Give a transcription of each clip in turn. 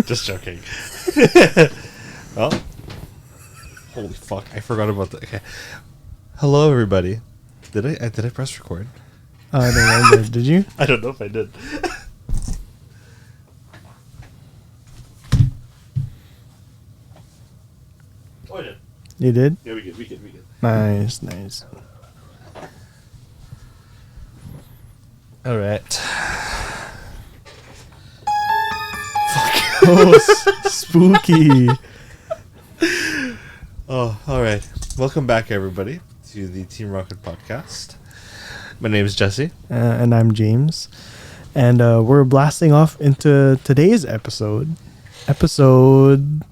Just joking. Oh, holy fuck! I forgot about that. Okay. Hello, everybody. Did I press record? No, did you? I don't know if I did. Oh, I did. You did? Yeah, we good. Nice. All right. Oh, spooky. Oh, all right. Welcome back, everybody, to the Team Rocket podcast. My name is Jesse. And I'm James. And we're blasting off into today's episode. Episode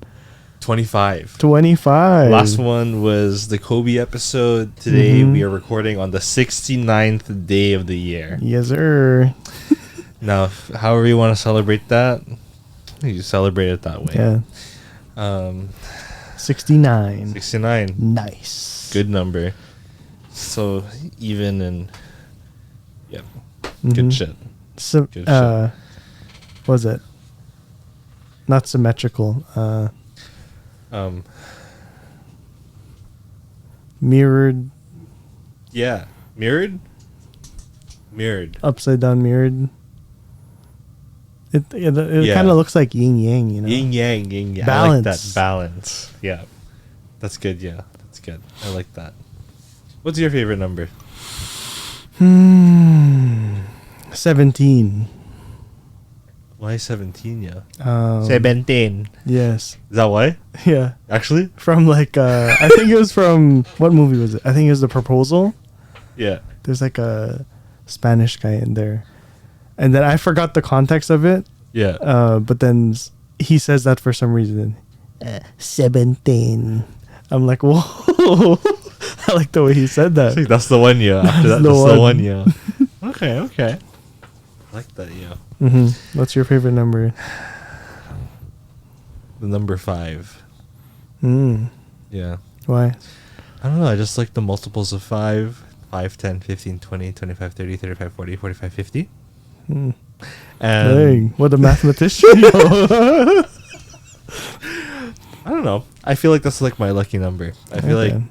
25. 25. Last one was the Kobe episode. Today we are recording on the 69th day of the year. Yes, sir. Now, however you want to celebrate that, you celebrate it that way. Yeah. 69. 69. Nice. Good number. So even and yep. Mhm. Good shit. So, Good what was it? Not symmetrical. Mirrored. Yeah. Mirrored. Upside down mirrored. It Yeah. kind of looks like yin yang, you know. Yin yang. I Balance. like that balance. Yeah. That's good. Yeah. That's good. I like that. What's your favorite number? 17. Why 17? Yeah. 17. Yes. Is that why? Yeah. Actually? From like I think it was from what movie was it? I think it was The Proposal. Yeah. There's like a Spanish guy in there, and then I forgot the context of it. Yeah. But then he says that for some reason. 17. I'm like, whoa. I like the way he said that. See, that's the one, yeah. After that, That's that's the the one. one, yeah. Okay. I like that, yeah. What's your favorite number? The number 5. Yeah. Why? I don't know. I just like the multiples of 5. 5, 10, 15, 20, 25, 30, 35, 40, 45, 50. And Dang, what a mathematician. I don't know. I feel like that's like my lucky number. I feel Okay. like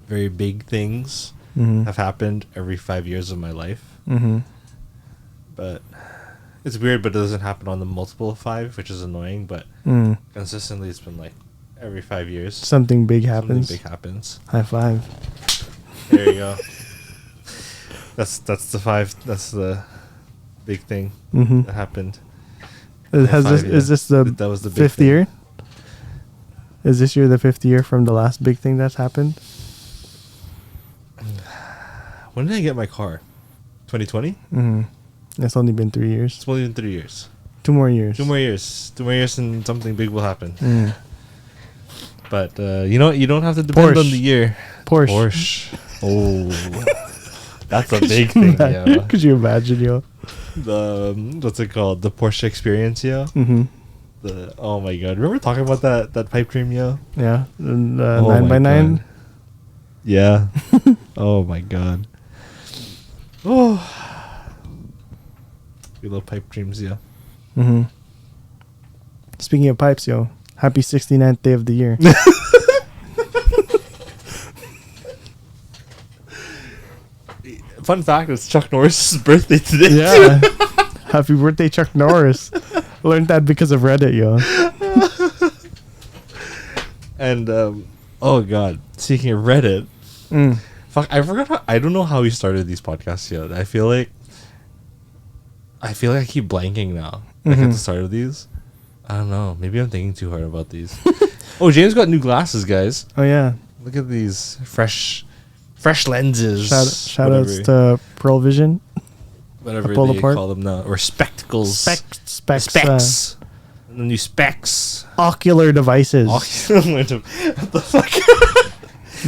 very big things have happened every 5 years of my life. But it's weird, but it doesn't happen on the multiple of 5, which is annoying. But consistently, it's been like every 5 years. Something big happens. Something big happens. High five. There you go. That's the 5. That's the big thing that happened. Is this the That was the big fifth thing. year? Is this year the 5th year from the last big thing that's happened? When did I get my car? 2020? It's only been 3 years. It's only been 3 years. 2 more years. 2 more years. 2 more years and something big will happen. Mm. But you know, you don't have to depend on Porsche. the year. Porsche. Oh, that's a big thing. Yeah. Could you imagine, yo? The what's it called? The Porsche experience, yo. The oh my god! Remember talking about that pipe dream, yo? Yeah. And, Oh 9x9. God. Yeah. Oh my god. Oh. We love pipe dreams, yeah. Speaking of pipes, yo. Happy 69th day of the year. Fun fact: it's Chuck Norris' birthday today. Yeah. Happy birthday, Chuck Norris. Learned that because of Reddit, yo. And oh god, speaking of Reddit, fuck, I forgot. I don't know how we started these podcasts yet. I feel like I keep blanking now. Like at the start of these, I don't know. Maybe I'm thinking too hard about these. Oh, James got new glasses, guys. Oh, yeah. Look at these fresh lenses. Shout outs to Pearl Vision. whatever Apollo they Park? call them now, or spectacles. Specs. Specs. The new specs. Ocular devices. What the fuck?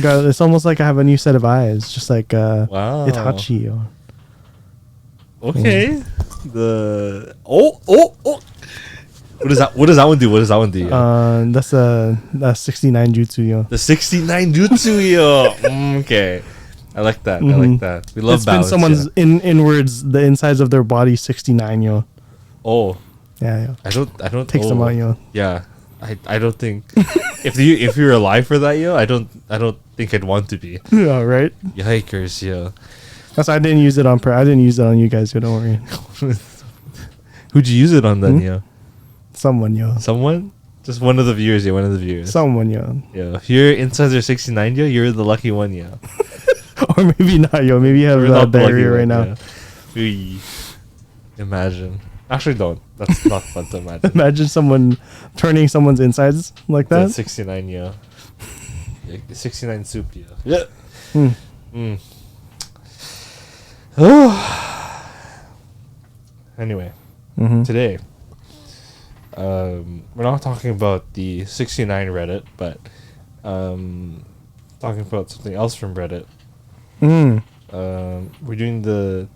God, it's almost like I have a new set of eyes. Just like Wow. Itachi, yo. Okay. The What does that one do? That's 69 jutsu, yo. The 69 jutsu, yo. Okay. I like that. I like that. We love It's been balance. someone's inwards, the insides of their body 69, yo. Oh, Yeah. I don't Takes them out, yo. Yeah, I don't think if you're alive for that, yo, I don't think I'd want to be. Yeah, right? Yikers, yo. That's why I didn't use it on I didn't use it on you guys, yo, don't worry. Who'd you use it on then, yo? Someone, yo. Someone? Just one of the viewers, yo. One of the viewers. Someone, yo. Yo, if you're insider 69, yo, you're the lucky one, yo. Or maybe not, yo. Maybe you have You're not the lucky diarrhea right one, now. yo. Ooh. Imagine. Actually, don't. That's not fun to imagine. Imagine someone turning someone's insides like that. That's 69, yo. Yeah, 69 soup, yo. Yeah. Hmm. Anyway, Mm-hmm. today, we're not talking about the 69 Reddit, but talking about something else from Reddit. Mm. We're doing the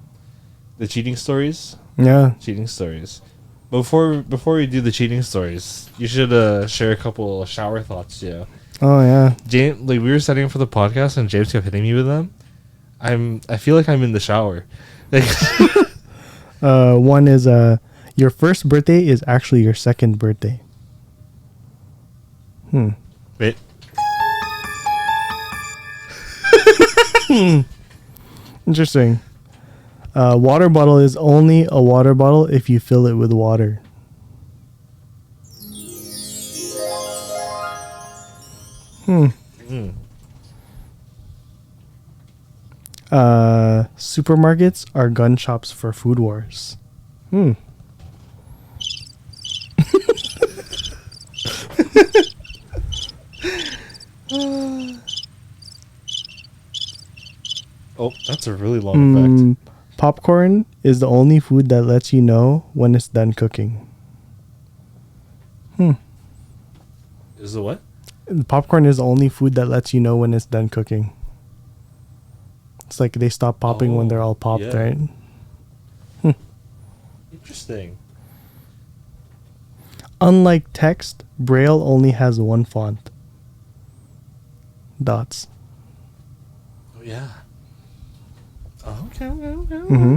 cheating stories. Yeah. Cheating stories. Before we do the cheating stories, you should share a couple of shower thoughts. Yeah, Oh, yeah. James, like we were setting up for the podcast, and James kept hitting me with them. I feel like I'm in the shower. Like, One is your first birthday is actually your second birthday. wait. Interesting. Water bottle is only a water bottle if you fill it with water. Supermarkets are gun shops for food wars. Oh, that's a really long effect. Popcorn is the only food that lets you know when it's done cooking. Is it what? Popcorn is the only food that lets you know when it's done cooking. It's like they stop popping when they're all popped, yeah. right? Interesting. Unlike text, Braille only has one font. Dots. Oh yeah. Oh, okay.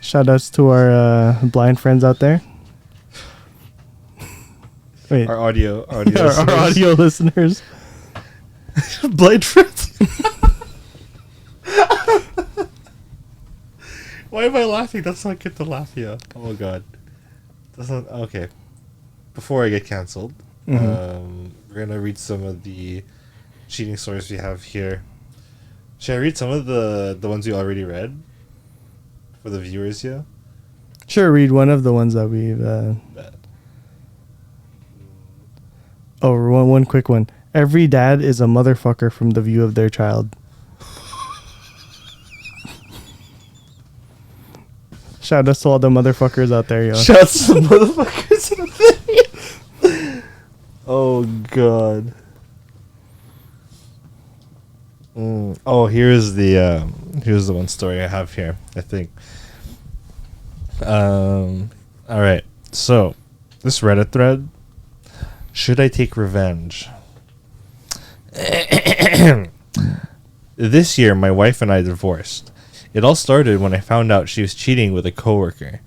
Shout outs to our blind friends out there. Wait, Our audio our audio listeners. blind friends. Why am I laughing? That's not good to laugh here. Oh my god. That's not okay. Before I get canceled, we're gonna read some of the cheating stories we have here. Should I read some of the ones you already read for the viewers here? Sure, read one of the ones that we've. Bet. Oh, one quick one. Every dad is a motherfucker from the view of their child. Shout out to all the motherfuckers out there, yo. Shouts to motherfuckers out there. Oh god. Oh, here's the one story I have here, I think. All right. So, this Reddit thread, should I take revenge? This year my wife and I divorced. It all started when I found out she was cheating with a coworker.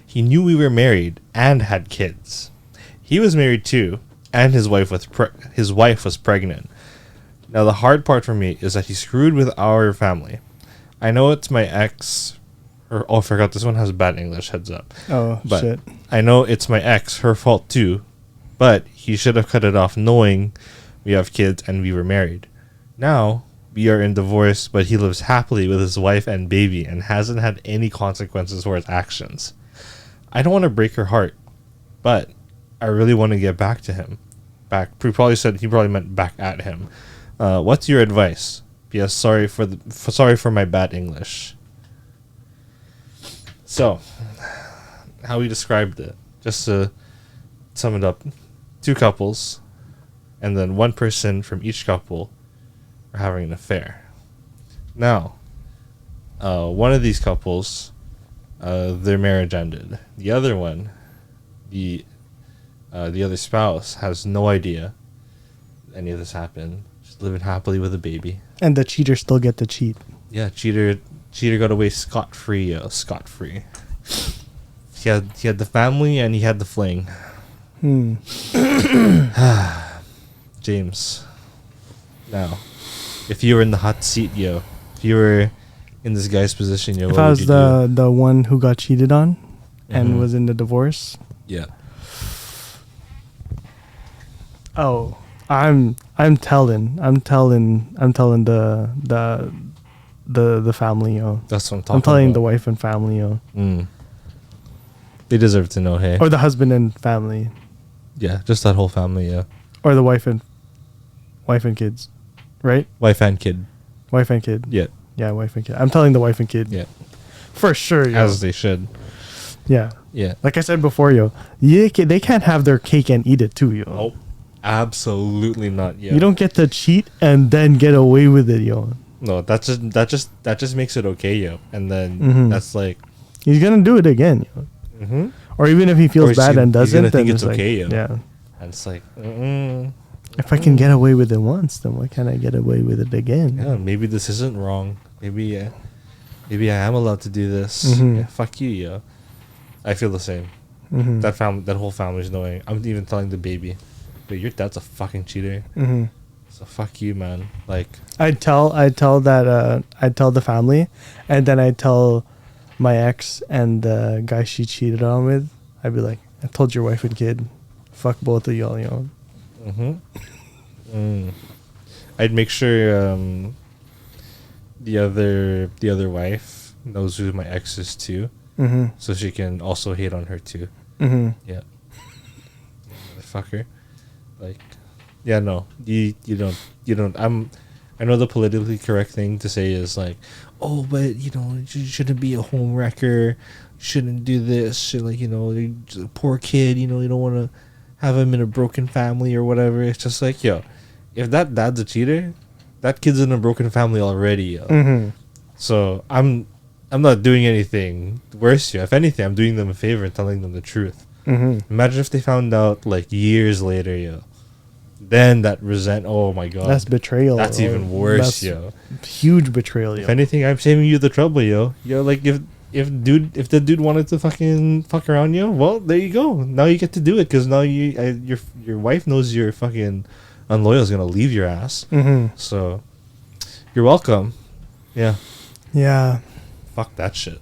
He knew we were married and had kids. He was married too, and his wife was pregnant. Now the hard part for me is that he screwed with our family. I know it's my ex. I forgot this one has bad English. Heads up. Oh, But shit. I know it's my ex. Her fault too. But he should have cut it off, knowing we have kids and we were married. Now we are in divorce, but he lives happily with his wife and baby and hasn't had any consequences for his actions. I don't want to break her heart, but I really want to get back to him. He probably meant back at him. What's your advice? P.S. Sorry for my bad English. So, how we described it, just to sum it up, 2 couples, and then 1 person from each couple are having an affair. Now, one of these couples, their marriage ended. The other one, the other spouse, has no idea any of this happened. Just living happily with a baby. And the cheaters still get to cheat. Yeah, cheater got away scot free. Scot free. He had the family and he had the fling. James. Now, if you were in the hot seat, yo, if you were in this guy's position, yo, If what I would was you do? the one who got cheated on and Mhm. was in the divorce, Yeah. oh, I'm telling the family, yo. That's what I'm talking I'm telling about. the wife and family, yo. They deserve to know, hey. Or the husband and family. Yeah, just that whole family, yeah. Or the wife and kids. Right? Wife and kid. Wife and kid. Yeah. Yeah, wife and kid. I'm telling the wife and kid. Yeah. For sure, yo. As they should. Yeah. Yeah. Like I said before, yo. They can't have their cake and eat it too, yo. Oh, absolutely not. Yeah. You don't get to cheat and then get away with it, yo. No, that just makes it okay, yo. And then Mhm. that's like, He's gonna do it again, yo. mm-hmm. Or even if he Or feels he's bad gonna- and he's doesn't, gonna then think it's it's like, okay, yo. yeah. And it's like, If I can get away with it once, then why can't I get away with it again? yeah, maybe this isn't wrong. Maybe I am allowed to do this. Mhm. Yeah, fuck you, yo. I feel the same. Mm-hmm. That whole family's knowing. I'm even telling the baby, "Wait, your dad's a fucking cheater. Mm-hmm. So fuck you, man." Like, I'd tell the family, and then I'd tell my ex and the guy she cheated on with. I'd be like, I told your wife and kid, fuck both of y'all, yo. I'd make sure the other wife knows who my ex is too, Mm-hmm. so she can also hate on her too. Mm-hmm. Yeah, motherfucker. Like, yeah, no, you don't. I know the politically correct thing to say is like, oh, but you shouldn't be a home wrecker. Shouldn't do this. Like, you're just a poor kid. You don't want to have him in a broken family or whatever. It's just like, yo, if that dad's a cheater, that kid's in a broken family already. Yo. Mm-hmm. So I'm not doing anything worse. Yo. If anything, I'm doing them a favor and telling them the truth. Mm-hmm. Imagine if they found out like years later, yo. Then that Oh my god, That's betrayal. That's even worse, That's yo. Huge betrayal, yo. If anything, I'm saving you the trouble, yo. Yo, like if the dude wanted to fucking fuck around, yo, well, there you go. Now you get to do it because now your wife knows your fucking unloyal is gonna leave your ass. Mm-hmm. So you're welcome. Yeah. Yeah. Fuck that shit.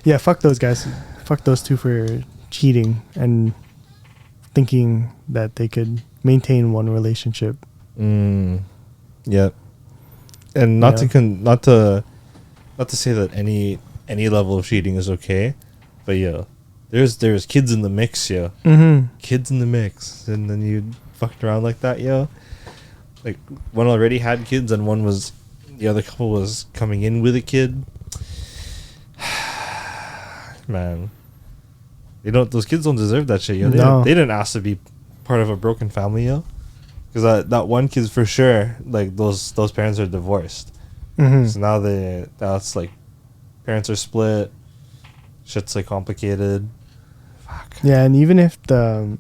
Yeah, fuck those guys. Fuck those two for cheating and thinking that they could maintain one relationship. Yeah. And not to say that any level of cheating is okay, but yeah, there's kids in the mix, yo. Mm-hmm. Kids in the mix, and then you fucked around like that, yo. Like one already had kids, and the other couple was coming in with a kid. Man, those kids don't deserve that shit, yo. They didn't ask to be part of a broken family, yo. Because that one kid's for sure, like those parents are divorced. Mm-hmm. So now it's like parents are split. Shit's like complicated. Fuck. Yeah, and even if the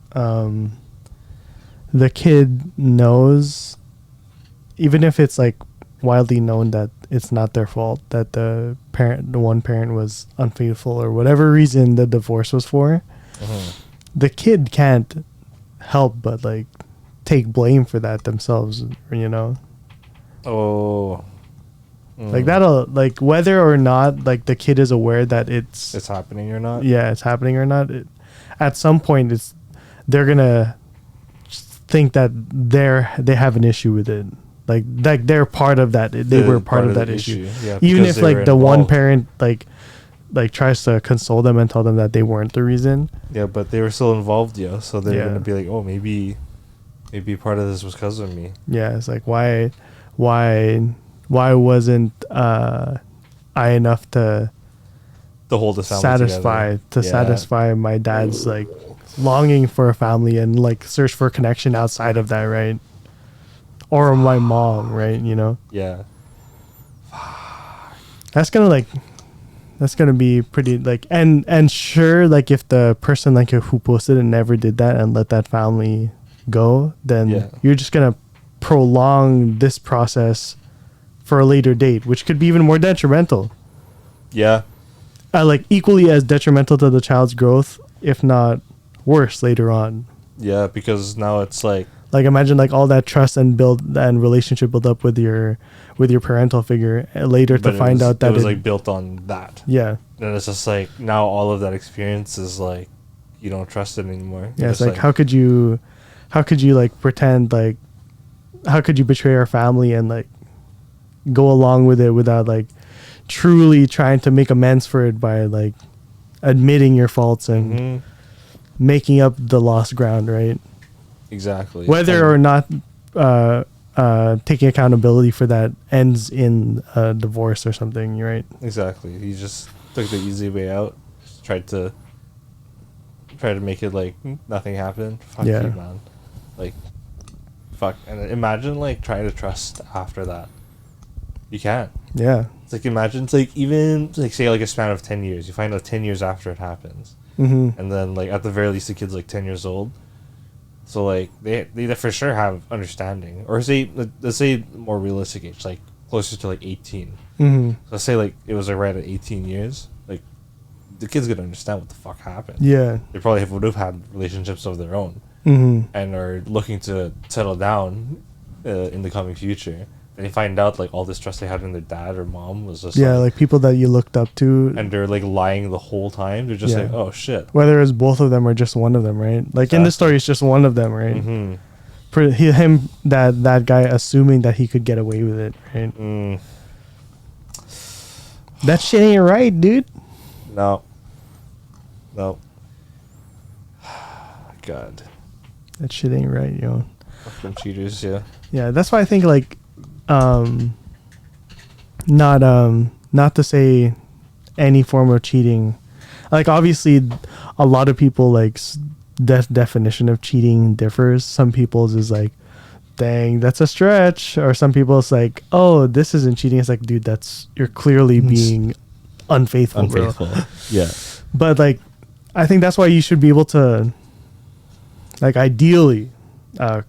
kid knows, even if it's like widely known that it's not their fault, that the one parent was unfaithful or whatever reason the divorce was for, the kid can't help but like take blame for that themselves, you know. Oh. Like that'll, like, whether or not like the kid is aware that it's happening or not. Yeah, it's happening or not, at some point they're gonna think that they have an issue with it, like they're part of that. They were part of that issue. Yeah, even if like the one involved. parent like tries to console them and tell them that they weren't the reason. Yeah, but they were still involved, yeah. So they're Yeah. gonna be like, oh, maybe part of this was because of me. Yeah, it's like why wasn't I enough to The whole the family satisfy my dad's like longing for a family and like search for connection outside of that, right? Or my mom, right? You know, Yeah. that's gonna be pretty like, and sure, like if the person like who posted it never did that and let that family go, then Yeah. you're just gonna prolong this process for a later date, which could be even more detrimental. Yeah. Like equally as detrimental to the child's growth, if not worse later on. Yeah, because now it's like Imagine like all that trust and relationship built up with your parental figure later to find out that it was like built on that. Yeah. And it's just like now all of that experience is like you don't trust it anymore. Yeah, it's like how could you like pretend like how could you betray our family and like go along with it without like truly trying to make amends for it by like admitting your faults and making up the lost ground, right? Exactly. Whether or not taking accountability for that ends in a divorce or something, right? Exactly. He just took the easy way out. Just tried to make it like nothing happened. Fuck you, man. Like, fuck. And imagine like trying to trust after that. You can't. Yeah. It's like imagine it's like even like say like a span of 10 years. You find out 10 years after it happens. Mm-hmm. And then like at the very least the kid's like 10 years old. So like they for sure have understanding. Or say let's say more realistic age, like closer to like 18. Mm-hmm. So let's say like it was like right at 18 years. Like the kid's gonna understand what the fuck happened. Yeah. They probably would have had relationships of their own. Mm-hmm. And are looking to settle down in the coming future. And they find out like all this trust they had in their dad or mom was just like people that you looked up to, and they're like lying the whole time. They're just like, oh shit. Whether it's both of them or just one of them, right? Like in the story, it's just one of them, right? Mm-hmm. That guy assuming that he could get away with it, right? That shit ain't right, dude. No. God. That shit ain't right, yo. Fuck them cheaters, yeah. Yeah, that's why I think like not to say any form of cheating, like obviously a lot of people like definition of cheating differs. Some people's is like, dang, that's a stretch, or some people it's like, oh, this isn't cheating. It's like, dude, you're clearly being unfaithful. Bro. Yeah. But like I think that's why you should be able to like ideally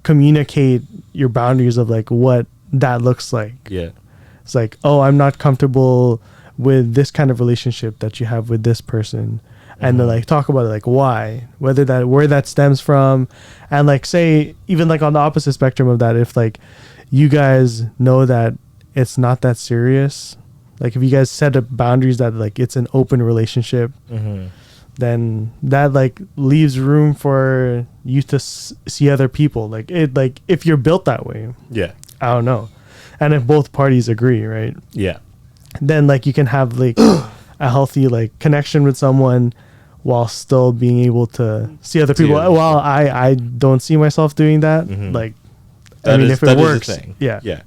communicate your boundaries of like what that looks like. Yeah. It's like, oh, I'm not comfortable with this kind of relationship that you have with this person. And then like talk about it, like why, where that stems from. And like say even like on the opposite spectrum of that, if like you guys know that it's not that serious, like if you guys set up boundaries that like it's an open relationship, then that like leaves room for you to see other people. Like it, like if you're built that way, I don't know. And if both parties agree, right? Yeah. Then like you can have like a healthy like connection with someone while still being able to see other people. Well, I don't see myself doing that. Like, I mean, if it works, yeah.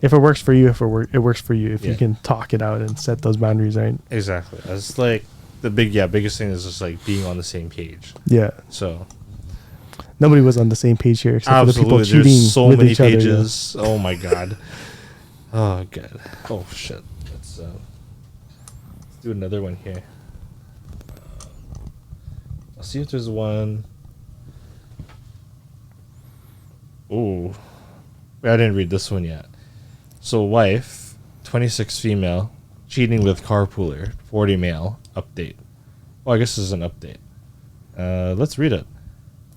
If it works for you, it works for you. If you can talk it out and set those boundaries, right? Exactly. It's like the biggest thing is just like being on the same page. Yeah. So nobody was on the same page here except for the people cheating There's so with many each pages. other. Oh my god. Oh god. Oh shit. Let's do another one here. I'll see if there's one. Ooh. I didn't read this one yet. So wife, 26 female, cheating with carpooler, 40 male, update. Well, I guess this is an update. Let's read it.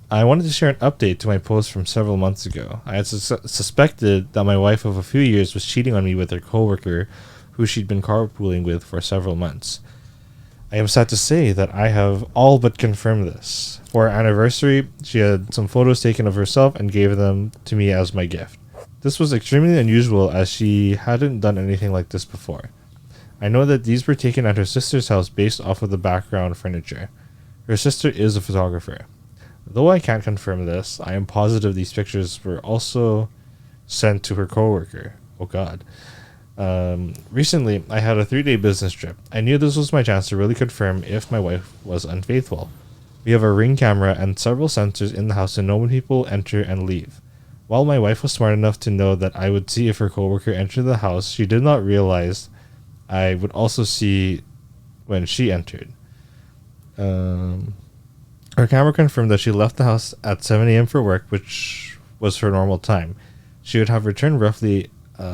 I wanted to share an update to my post from several months ago. I had suspected that my wife of a few years was cheating on me with her coworker, who she'd been carpooling with for several months. I am sad to say that I have all but confirmed this. For our anniversary, she had some photos taken of herself and gave them to me as my gift. This was extremely unusual as she hadn't done anything like this before. I know that these were taken at her sister's house based off of the background furniture. Her sister is a photographer. Though I can't confirm this, I am positive these pictures were also sent to her coworker. Oh god. Recently, I had a 3-day business trip. I knew this was my chance to really confirm if my wife was unfaithful. We have a Ring camera and several sensors in the house to know when people enter and leave. While my wife was smart enough to know that I would see if her coworker entered the house, she did not realize I would also see when she entered. Her camera confirmed that she left the house at 7 a.m. for work, which was her normal time. she would have returned roughly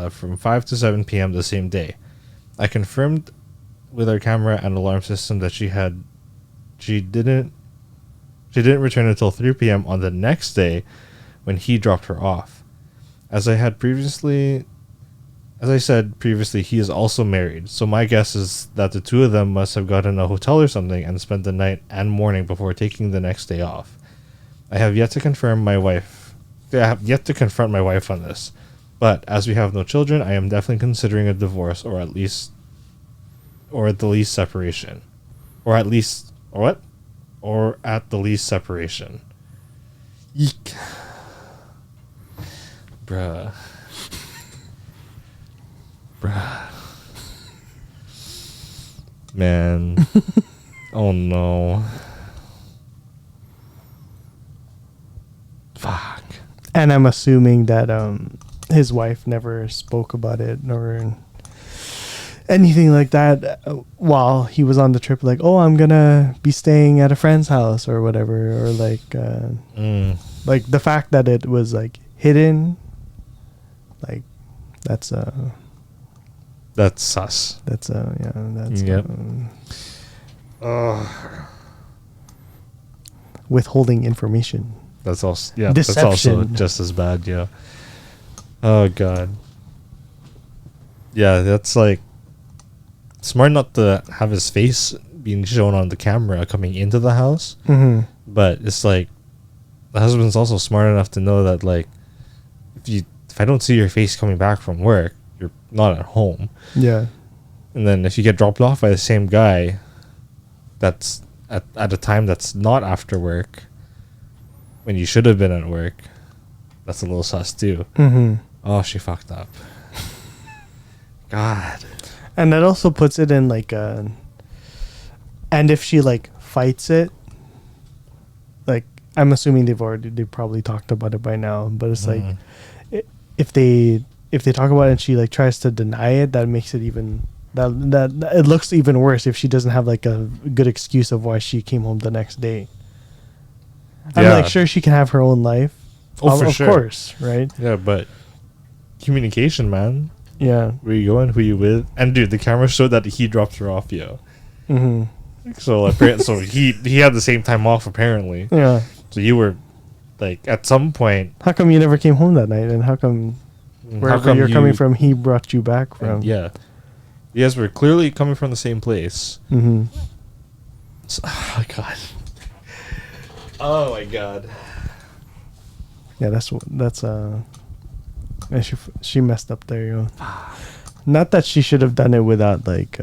from 5 to 7 p.m. the same day. I confirmed with our camera and alarm system that she didn't return until 3 p.m. on the next day when he dropped her off. As I said previously, he is also married, so my guess is that the two of them must have gotten a hotel or something and spent the night and morning before taking the next day off. I have yet to confront my wife on this, but as we have no children, I am definitely considering a divorce or at the least separation. Or at the least separation. Eek. Bruh. Man. Oh no. Fuck. And I'm assuming that his wife never spoke about it or anything like that while he was on the trip, like, oh, I'm gonna be staying at a friend's house or whatever, or like the fact that it was like hidden, like that's sus. That's yep. Withholding information. That's also Deception. That's also just as bad. Yeah. Oh god. Yeah, that's like smart not to have his face being shown on the camera coming into the house. Mm-hmm. But it's like the husband's also smart enough to know that, like, if I don't see your face coming back from work, you're not at home. Yeah. And then if you get dropped off by the same guy that's at a time that's not after work, when you should have been at work, that's a little sus too. Mm-hmm. Oh, she fucked up. God. And that also puts it in like and if she like fights it, like I'm assuming they probably talked about it by now, but it's like if they talk about it and she like tries to deny it, that makes it even that it looks even worse if she doesn't have like a good excuse of why she came home the next day. I'm like, sure, she can have her own life. Oh, for sure. Of course, right? Yeah, but communication, man. Yeah. Where you going? Who you with? And dude, the camera showed that he dropped her off, yo. Mm-hmm. So apparently, so he had the same time off apparently. Yeah. So you were like at some point. How come you never came home that night? And how come wherever you're coming from, he brought you back from? Yeah. You guys were clearly coming from the same place. Mm-hmm. So, oh my god. Oh my god. Yeah, that's she messed up there, yo. Not that she should have done it without like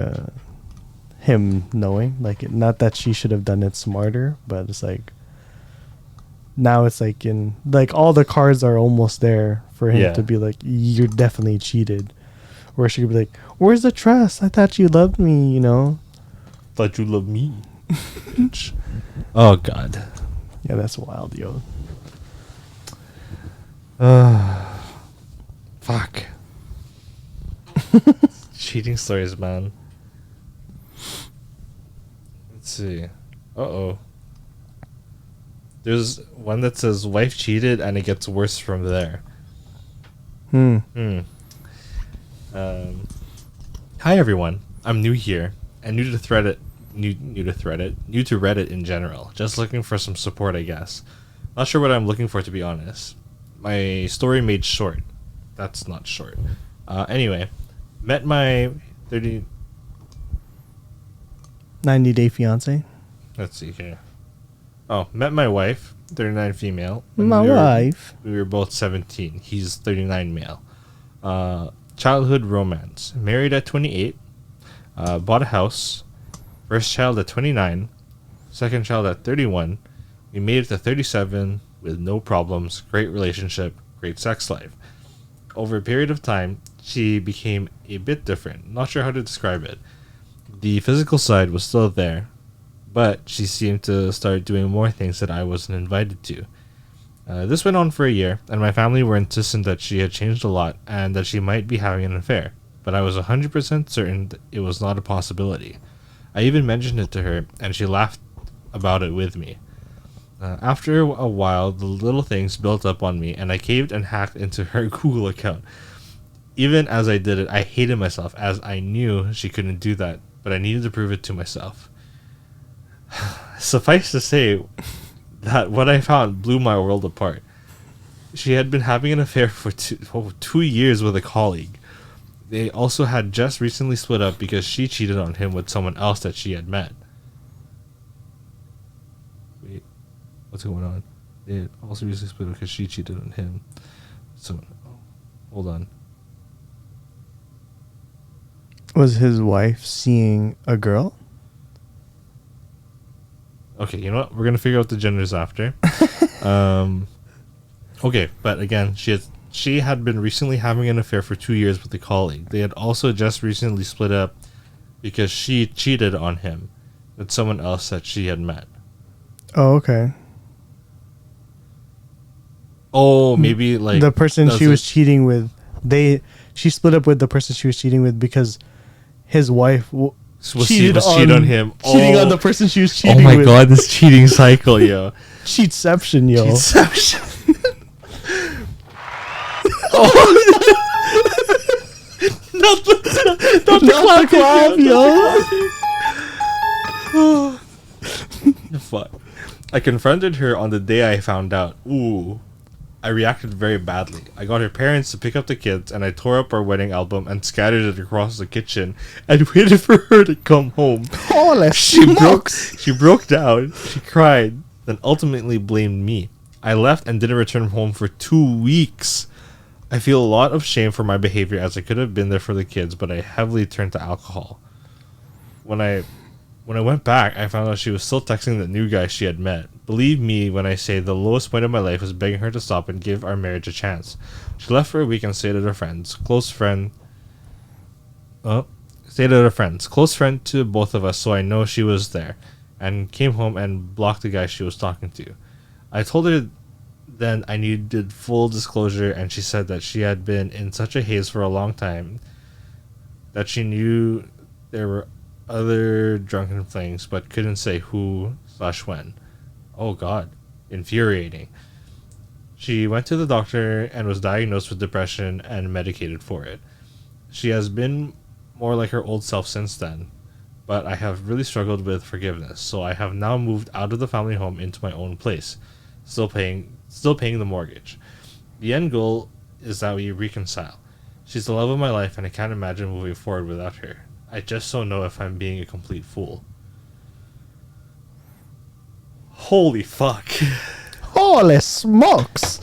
him knowing, like not that she should have done it smarter, but it's like now it's like in like all the cards are almost there for him to be like, you're definitely cheated. Or she could be like, where's the trust? I thought you loved me, you know? Thought you loved me. Bitch. Oh god. Yeah, that's wild, yo. Fuck. Cheating stories, man. Let's see. Uh-oh. There's one that says wife cheated and it gets worse from there. Hi everyone. I'm new here and new to Reddit in general. Just looking for some support, I guess. Not sure what I'm looking for, to be honest. My story made short. That's not short. Anyway, met my 90-day fiance. Let's see here. Oh, met my wife, 39 female. My wife. We were both 17. He's 39 male. Childhood romance. Married at 28. Bought a house. First child at 29. Second child at 31. We made it to 37 with no problems. Great relationship. Great sex life. Over a period of time, she became a bit different. Not sure how to describe it. The physical side was still there, but she seemed to start doing more things that I wasn't invited to. This went on for a year, and my family were insistent that she had changed a lot and that she might be having an affair, but I was 100% certain that it was not a possibility. I even mentioned it to her, and she laughed about it with me. After a while, the little things built up on me, and I caved and hacked into her Google account. Even as I did it, I hated myself, as I knew she couldn't do that, but I needed to prove it to myself. Suffice to say that what I found blew my world apart. She had been having an affair for 2 years with a colleague. They also had just recently split up because she cheated on him with someone else that she had met. Wait, what's going on? They also recently split up because she cheated on him. So, hold on. Was his wife seeing a girl? Okay, you know what? We're gonna figure out the genders after. Okay, but again, she had been recently having an affair for 2 years with a colleague. They had also just recently split up because she cheated on him with someone else that she had met. Oh, okay. Oh, maybe like the person she was cheating with. She split up with the person she was cheating with because his wife cheated on him. Cheating on the person she was cheating with. Oh my god, this cheating cycle, yo. Cheatception, yo. Cheatception. Not the clap, yo. Fuck. I confronted her on the day I found out. Ooh. I reacted very badly. I got her parents to pick up the kids, and I tore up our wedding album and scattered it across the kitchen and waited for her to come home. Holy She broke down. She cried, then ultimately blamed me. I left and didn't return home for 2 weeks. I feel a lot of shame for my behavior, as I could have been there for the kids, but I heavily turned to alcohol. When I went back, I found out she was still texting the new guy she had met. Believe me when I say the lowest point of my life was begging her to stop and give our marriage a chance. She left for a week and stayed at her friend's. Close friend to both of us, so I know she was there, and came home and blocked the guy she was talking to. I told her then I needed full disclosure, and she said that she had been in such a haze for a long time that she knew there were other drunken flings, but couldn't say who/when. Oh god, infuriating. She went to the doctor and was diagnosed with depression and medicated for it. She has been more like her old self since then, but I have really struggled with forgiveness, so I have now moved out of the family home into my own place, still paying the mortgage. The end goal is that we reconcile. She's the love of my life, and I can't imagine moving forward without her. I just don't know if I'm being a complete fool. Holy fuck. Holy smokes.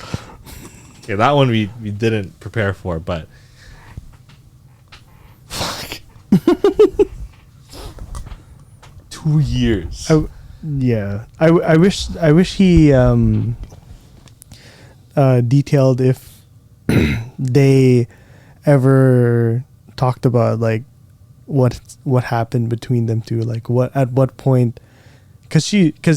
Okay, that one we didn't prepare for, but fuck. 2 years. I wish he detailed if they ever talked about like what happened between them two, like at what point, because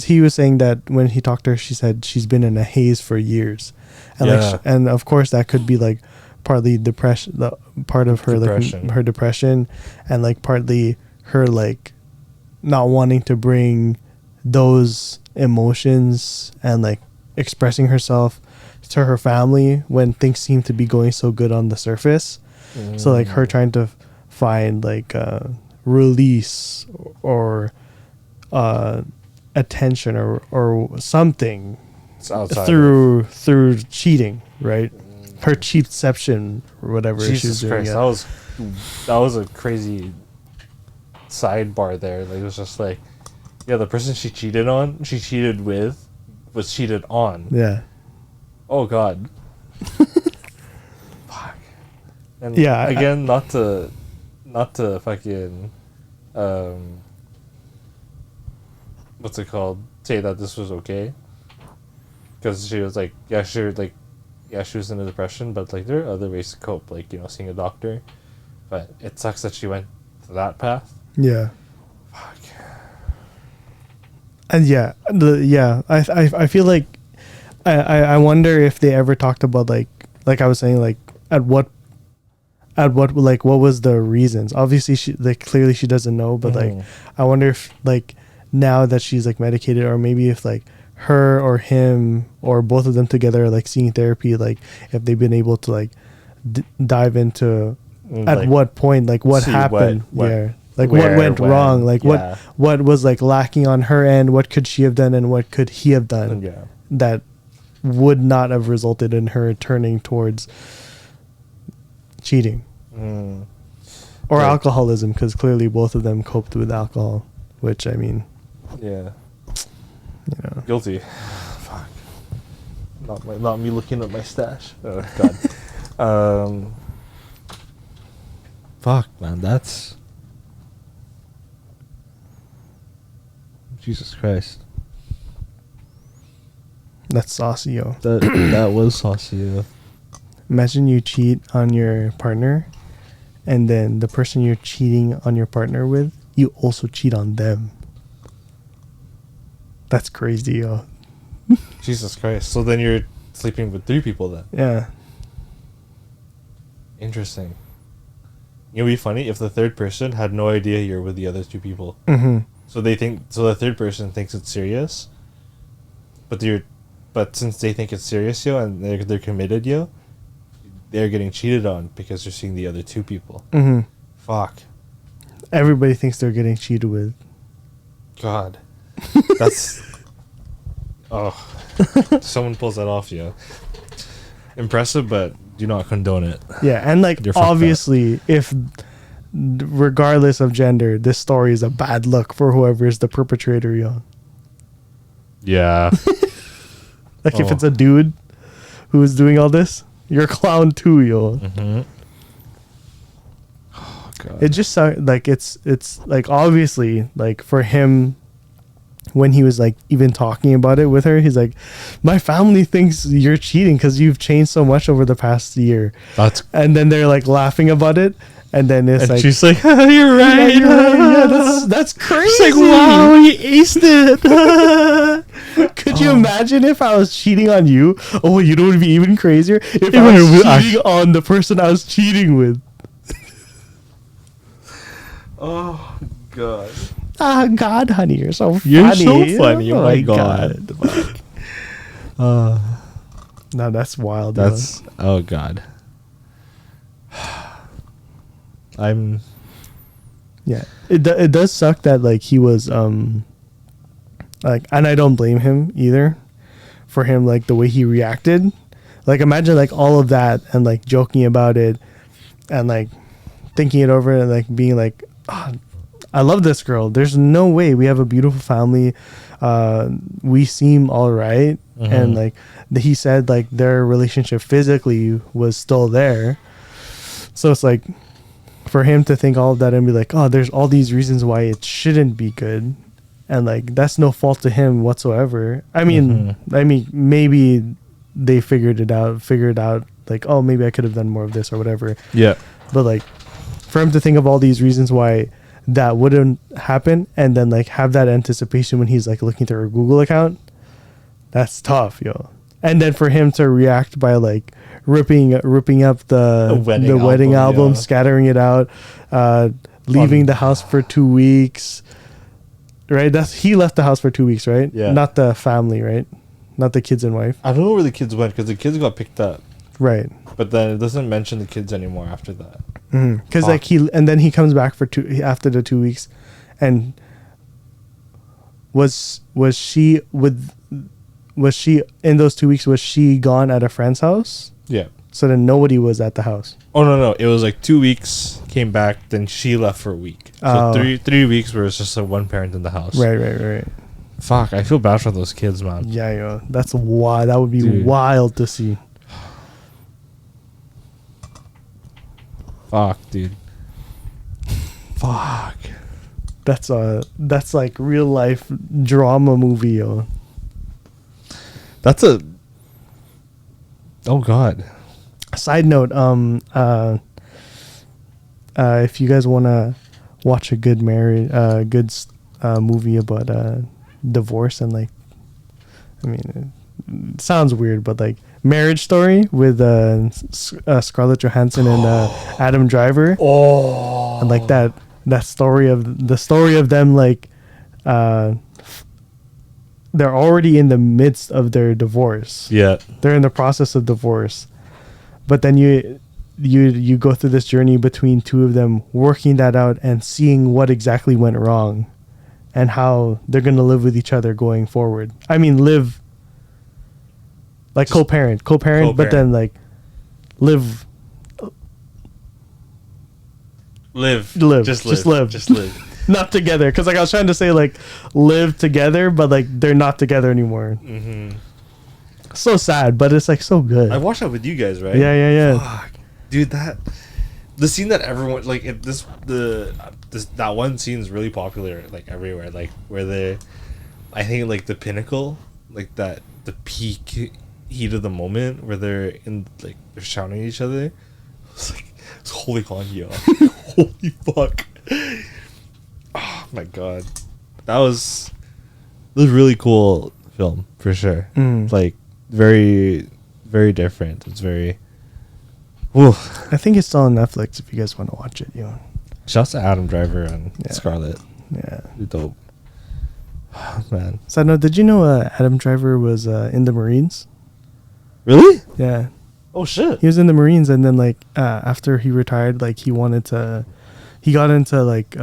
he was saying that when he talked to her, she said she's been in a haze for years, and and of course that could be like partly depression, the part of her depression. Like her depression, and like partly her like not wanting to bring those emotions and like expressing herself to her family when things seem to be going so good on the surface. So like her trying to find like release or attention or something through cheating, right? Her cheatception or whatever. Jesus Christ, that was a crazy sidebar there. Like it was just like, yeah, the person she cheated with was cheated on. Yeah. Oh god. Fuck. And yeah, again, not to fucking what's it called? Say that this was okay. Because she was like, yeah, sure, like, yeah, she was in a depression, but like there are other ways to cope, like, you know, seeing a doctor. But it sucks that she went to that path. Yeah. Fuck. And yeah, I feel like I wonder if they ever talked about like I was saying, like at what like what was the reasons. Obviously she like clearly she doesn't know, but like I wonder if like now that she's like medicated, or maybe if like her or him or both of them together are like seeing therapy, like if they've been able to like dive into at Like, what point, like what see happened, what- like where, what went when, wrong, like yeah. what was like lacking on her end, what could she have done and what could he have done Yeah. that would not have resulted in her turning towards cheating Mm. or Right. alcoholism, because clearly both of them coped with alcohol, which I mean, Yeah. you know. Guilty. Fuck. Not me looking at my stash. Oh god. Fuck, man. That's. Jesus Christ. That's saucy, yo. That was saucy. Yeah. Imagine you cheat on your partner, and then the person you're cheating on your partner with, you also cheat on them. That's crazy, yo. Jesus Christ. So then you're sleeping with 3 people then. Yeah. Interesting. It would be funny if the third person had no idea you're with the other 2 people. Mm-hmm. So the third person thinks it's serious, but since they think it's serious, yo, and they're committed, yo, they're getting cheated on because they're seeing the other 2 people. Mm-hmm. Fuck. Everybody thinks they're getting cheated with. God. That's. Oh. Someone pulls that off, yo. Impressive, but do not condone it. Yeah, and like You're fucked up. obviously, if regardless of gender, this story is a bad look for whoever is the perpetrator, yo. Yeah. Like if Oh. it's a dude who is doing all this, you're a clown too, yo. Mm-hmm. Oh, God. It just like it's like obviously like for him when he was like even talking about it with her, he's like, my family thinks you're cheating because you've changed so much over the past year, That's. and then they're like laughing about it, and then it's And like she's like, you're yeah, right. you're right. Yeah, that's crazy. She's like, wow, he aced it. Could you imagine if I was cheating on you? Oh, you know what would be even crazier? If I I was was cheating on the person I was cheating with. Oh, God. Ah, God, honey, you're so funny. You're so funny. Oh, my God. No, that's wild. yo. That's. Oh, God. I'm. Yeah. It does suck that like he was like, and I don't blame him either for him like the way he reacted. Like imagine like all of that and like joking about it and like thinking it over and like being like, oh, I love this girl. There's no way, we have a beautiful family. We seem all right. Mhm. And like he said like their relationship physically was still there. So it's like for him to think all of that and be like, oh, there's all these reasons why it shouldn't be good, and like that's no fault to him whatsoever. I mean, maybe they figured out like, oh, maybe I could have done more of this or whatever. Yeah. But like for him to think of all these reasons why that wouldn't happen and then like have that anticipation when he's like looking through her Google account, that's tough, yo. And then for him to react by like ripping up the wedding album, yeah. scattering it out, leaving the house for 2 weeks. Right? He left the house for 2 weeks, right? Yeah. Not the family, right? Not the kids and wife. I don't know where the kids went because the kids got picked up, Right. but then it doesn't mention the kids anymore after that. Because Fuck. like and then he comes back for after the 2 weeks, and was she in those 2 weeks, was she gone at a friend's house? Yeah. So then nobody was at the house. Oh no, it was like 2 weeks. Came back, then she left for a week. So Oh. 3 weeks where it's just a one parent in the house. Right. Fuck, I feel bad for those kids, man. Yeah, yo, that's wild. That would be Dude. wild to see. Fuck, dude. Fuck. That's like real life drama movie, yo. That's a. Oh God. Side note, if you guys want to watch a good movie about divorce and like, I mean, it sounds weird, but like Marriage Story with Scarlett Johansson and Adam Driver. Oh. And like that story of them like they're already in the midst of their divorce. Yeah. They're in the process of divorce. But then you go through this journey between two of them, working that out and seeing what exactly went wrong and how they're going to live with each other going forward. I mean, live like Just co-parent, but then like live. Live. Just live. Just live. Not together. Because like I was trying to say like live together, but like they're not together anymore. Mm-hmm. So sad, but it's like so good. I watched that with you guys, right? Yeah. Fuck. Dude, the scene that everyone like that one scene is really popular like everywhere, like where I think like the pinnacle, like that the peak heat of the moment where they're shouting at each other. It's like it's holy Kanye. Holy fuck. Oh my god. That was really cool film for sure. Like very, very different. It's very I think it's still on Netflix if you guys want to watch it. Shouts to Adam Driver and Scarlett. Yeah. Dope. Man. So no, did you know Adam Driver was in the Marines? Really? Yeah. Oh shit. He was in the Marines, and then like after he retired, like he got into like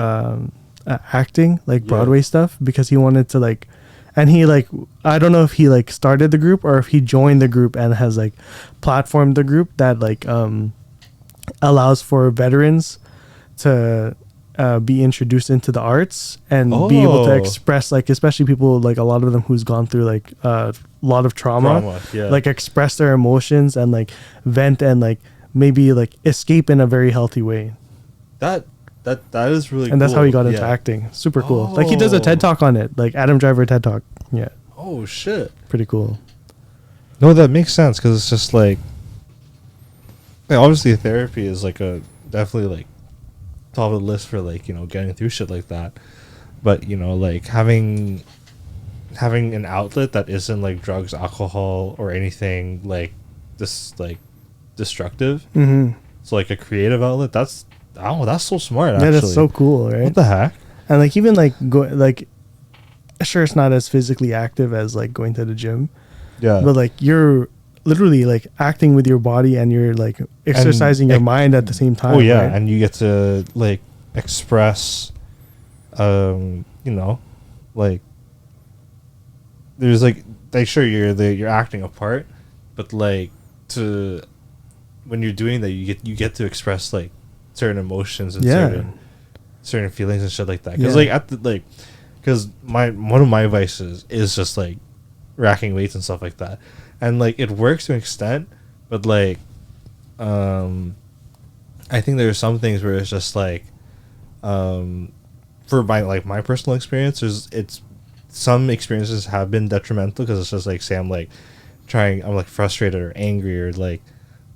acting, like Broadway stuff, because he wanted to like, and he like, I don't know if he like started the group or if he joined the group and has like platformed the group that like allows for veterans to be introduced into the arts and be able to express, like, especially people like a lot of them who's gone through like a lot of trauma, like express their emotions and like vent and like maybe like escape in a very healthy way. That is really cool. And that's how he got into acting. Super cool. Like he does a TED Talk on it, like Adam Driver TED Talk. Yeah. Oh shit. Pretty cool. No, that makes sense because it's just like obviously therapy is like a definitely like top of the list for like, you know, getting through shit like that. But, you know, like having an outlet that isn't like drugs, alcohol, or anything like this like destructive. Mm-hmm. So like a creative outlet, that's so smart actually. Yeah, that's so cool, right? What the heck? And like even like sure it's not as physically active as like going to the gym. Yeah. But like you're literally like acting with your body and you're like exercising your mind at the same time. Oh yeah, right? and you get to like express you know, like there's like sure you're acting a part, but like when you're doing that you get to express like certain emotions and certain feelings and shit like that. Because because one of my vices is just like racking weights and stuff like that, and like it works to an extent, but like I think there are some things where it's just like for my personal experience, some experiences have been detrimental because it's just like say I'm like frustrated or angry or like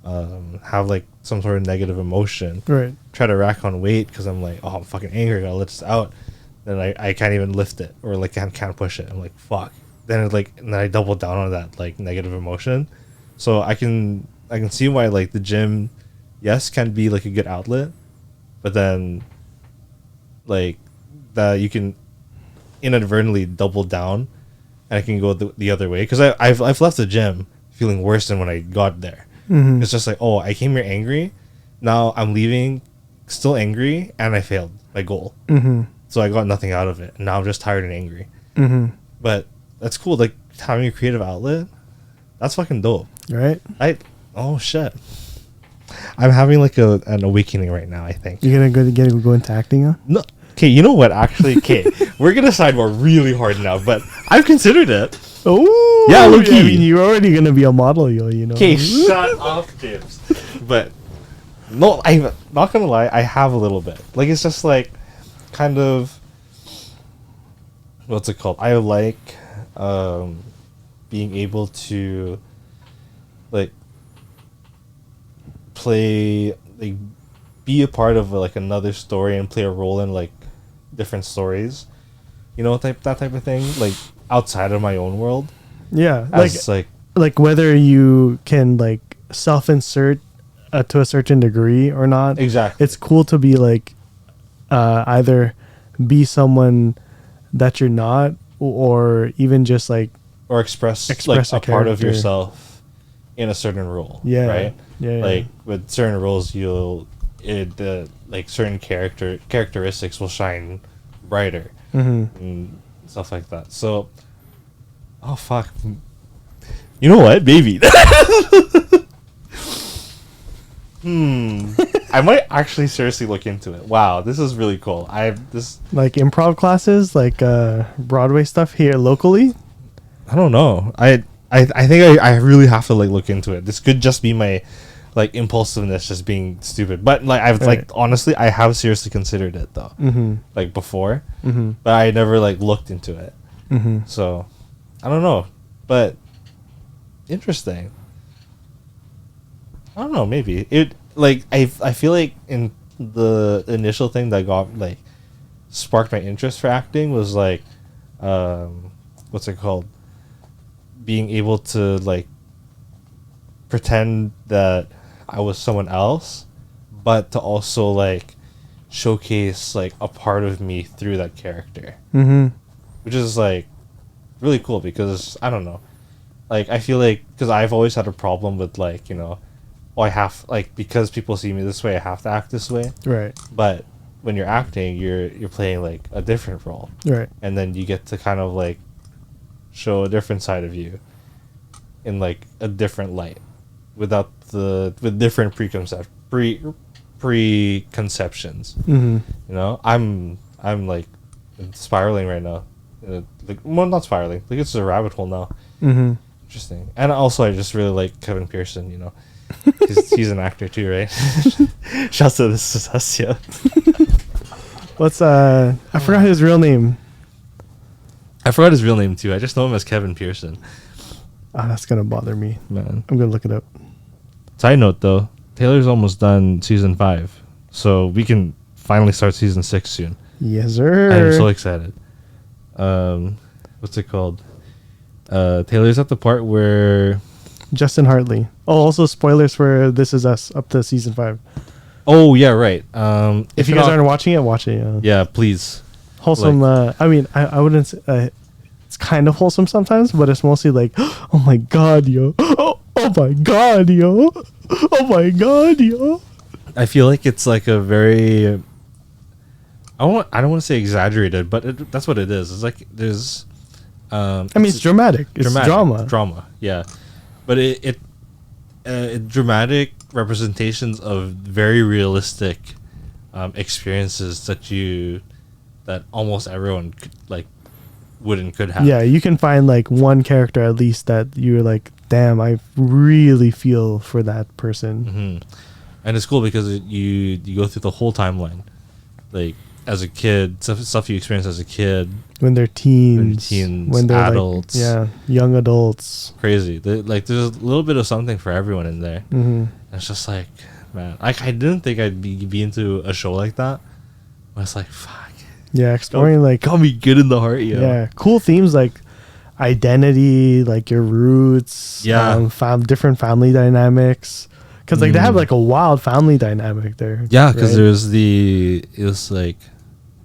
have like some sort of negative emotion, right? Try to rack on weight because I'm like, oh, I'm fucking angry, I gotta let this out. Then I can't even lift it or like can't push it. I'm like, fuck. Then I double down on that like negative emotion. So I can see why like the gym, yes, can be like a good outlet, but then like that you can inadvertently double down, and I can go the other way because I've left the gym feeling worse than when I got there. Mm-hmm. It's just like, oh, I came here angry, now I'm leaving still angry, and I failed my goal. Mm-hmm. So I got nothing out of it, and now I'm just tired and angry. Mm-hmm. But that's cool, like having a creative outlet. That's fucking dope, right? Oh shit, I'm having like an awakening right now. I think you're gonna go into acting, huh? No, okay. You know what? Actually, okay, we're gonna sidebar really hard now, but I've considered it. Oh yeah, look. I mean, you're already gonna be a model, you know. Okay, shut up, James. But no, I'm not gonna lie. I have a little bit. Like it's just like kind of what's it called? I like being able to like play, like be a part of like another story and play a role in like different stories. You know, that type of thing. Like outside of my own world. Yeah, like whether you can like self-insert to a certain degree or not. Exactly. It's cool to be like either be someone that you're not or even just like or express Express like a a part of character. yourself in a certain role. Yeah. Right. Yeah. Like with certain roles, like certain characteristics will shine brighter and stuff like that. So, oh fuck, you know what, baby? I might actually seriously look into it. Wow, this is really cool. like improv classes, like Broadway stuff here locally. I don't know. I think I really have to like look into it. This could just be my like impulsiveness just being stupid. But like I've Right. like honestly I have seriously considered it though. Like before. Mm-hmm. But I never like looked into it. Mm-hmm. So I don't know. But interesting. I don't know, maybe. It like I feel like in the initial thing that got like sparked my interest for acting was like what's it called? Being able to like pretend that I was someone else, but to also like showcase like a part of me through that character, Mm-hmm. which is like really cool because I don't know, like I feel like because I've always had a problem with like I have like because people see me this way I have to act this way, Right. but when you're acting you're playing like a different role, Right. and then you get to kind of like show a different side of you in like a different light with different preconceptions. Mm-hmm. I'm like spiraling right now, like well not spiraling, like it's a rabbit hole now. Mm-hmm. Interesting. And also I just really like Kevin Pearson, he's an actor too, right? Shouts to This Is Us, yeah. What's I forgot his real name. I forgot his real name too. I just know him as Kevin Pearson. Ah, that's gonna bother me. Man. I'm gonna look it up. Side note though, Taylor's almost done season 5, so we can finally start season 6 soon. Yes, sir. I'm so excited. What's it called? Taylor's at the part where Justin Hartley. Oh, also spoilers for This Is Us up to season 5. oh yeah, right. If you guys aren't watching it, watch it. yeah, please. Wholesome. I mean, I wouldn't say, it's kind of wholesome sometimes, but it's mostly like, oh my god, yo. Oh my god, yo. Oh my god, yo. I feel like it's like a very I don't want to say exaggerated, but that's what it is. It's like there's I mean, it's dramatic. It's drama. Drama, yeah. But it dramatic representations of very realistic experiences that almost everyone could have. Yeah, you can find like one character at least that you're like, damn, I really feel for that person. Mm-hmm. And it's cool because you go through the whole timeline, like as a kid, stuff you experience as a kid, When they're teens, when they're adults, like, young adults. crazy. There's a little bit of something for everyone in there. Mm-hmm. And it's just like, man, I didn't think I'd be into a show like that. But it's like, fuck. Yeah, exploring like Got me good in the heart, yo. yeah, cool themes like identity, like your roots, Yeah. Different family dynamics. Because like they have like a wild family dynamic there. Yeah, because right? it's like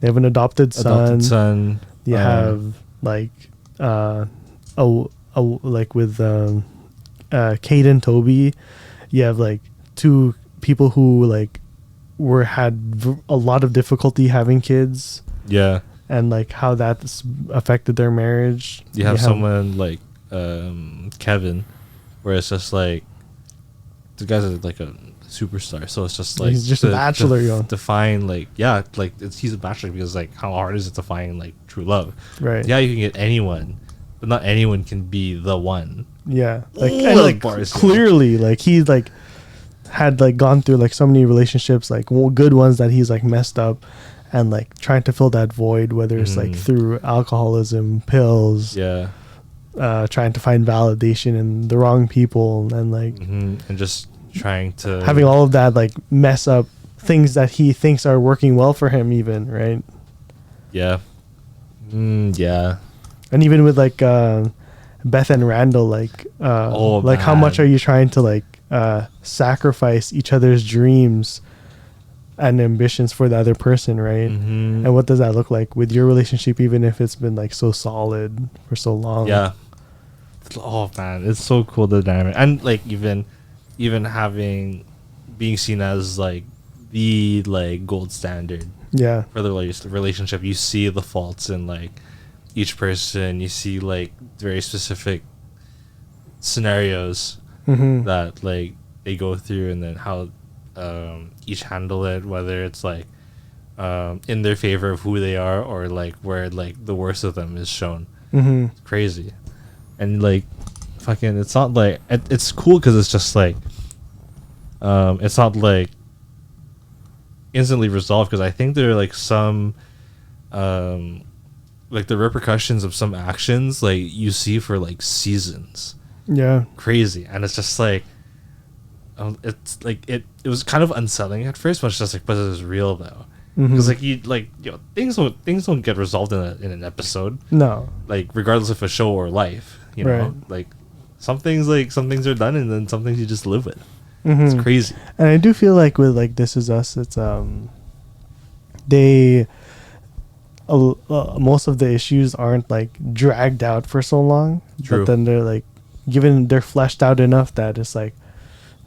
They have an adopted son. You um, have like like with Kate and Toby, you have like two people who like had a lot of difficulty having kids, yeah. and like how that's affected their marriage. You have someone like Kevin, where it's just like the guy's like a superstar, so it's just like he's just a bachelor, yo. Define like he's a bachelor because like how hard is it to find like true love? Right. Yeah, you can get anyone, but not anyone can be the one. Yeah. Like Ooh, and like bars, yeah. clearly like he's like had like gone through like so many relationships, like good ones that he's like messed up, and like trying to fill that void, whether it's like through alcoholism, pills, Yeah. Trying to find validation in the wrong people, and like And just trying to having all of that like mess up things that he thinks are working well for him, even, right? Yeah. Yeah. And even with like Beth and Randall, like how man. much are you trying to like sacrifice each other's dreams and ambitions for the other person, right? Mm-hmm. And what does that look like with your relationship, even if it's been like so solid for so long? Yeah. Oh man, it's so cool, the dynamic, and like even having being seen as like the like gold standard Yeah. for the relationship. You see the faults in like each person. You see like very specific scenarios Mm-hmm. that like they go through, and then how each handle it, whether it's like in their favor of who they are, or like where like the worst of them is shown. Mm-hmm. It's crazy. And like fucking, it's not like it's cool because it's just like it's not like instantly resolved, because I think there are like some like the repercussions of some actions like you see for like seasons. Yeah. Crazy. And it's just like it's like it was kind of unsettling at first, but it's just like, but it was real though. Because Mm-hmm. things don't get resolved in an episode, No. like regardless of a show or life, you know. Right. Like some things are done, and then some things you just live with. Mm-hmm. It's crazy. And I do feel like with like This Is Us, it's they most of the issues aren't like dragged out for so long. True. But then they're like they're fleshed out enough that it's like,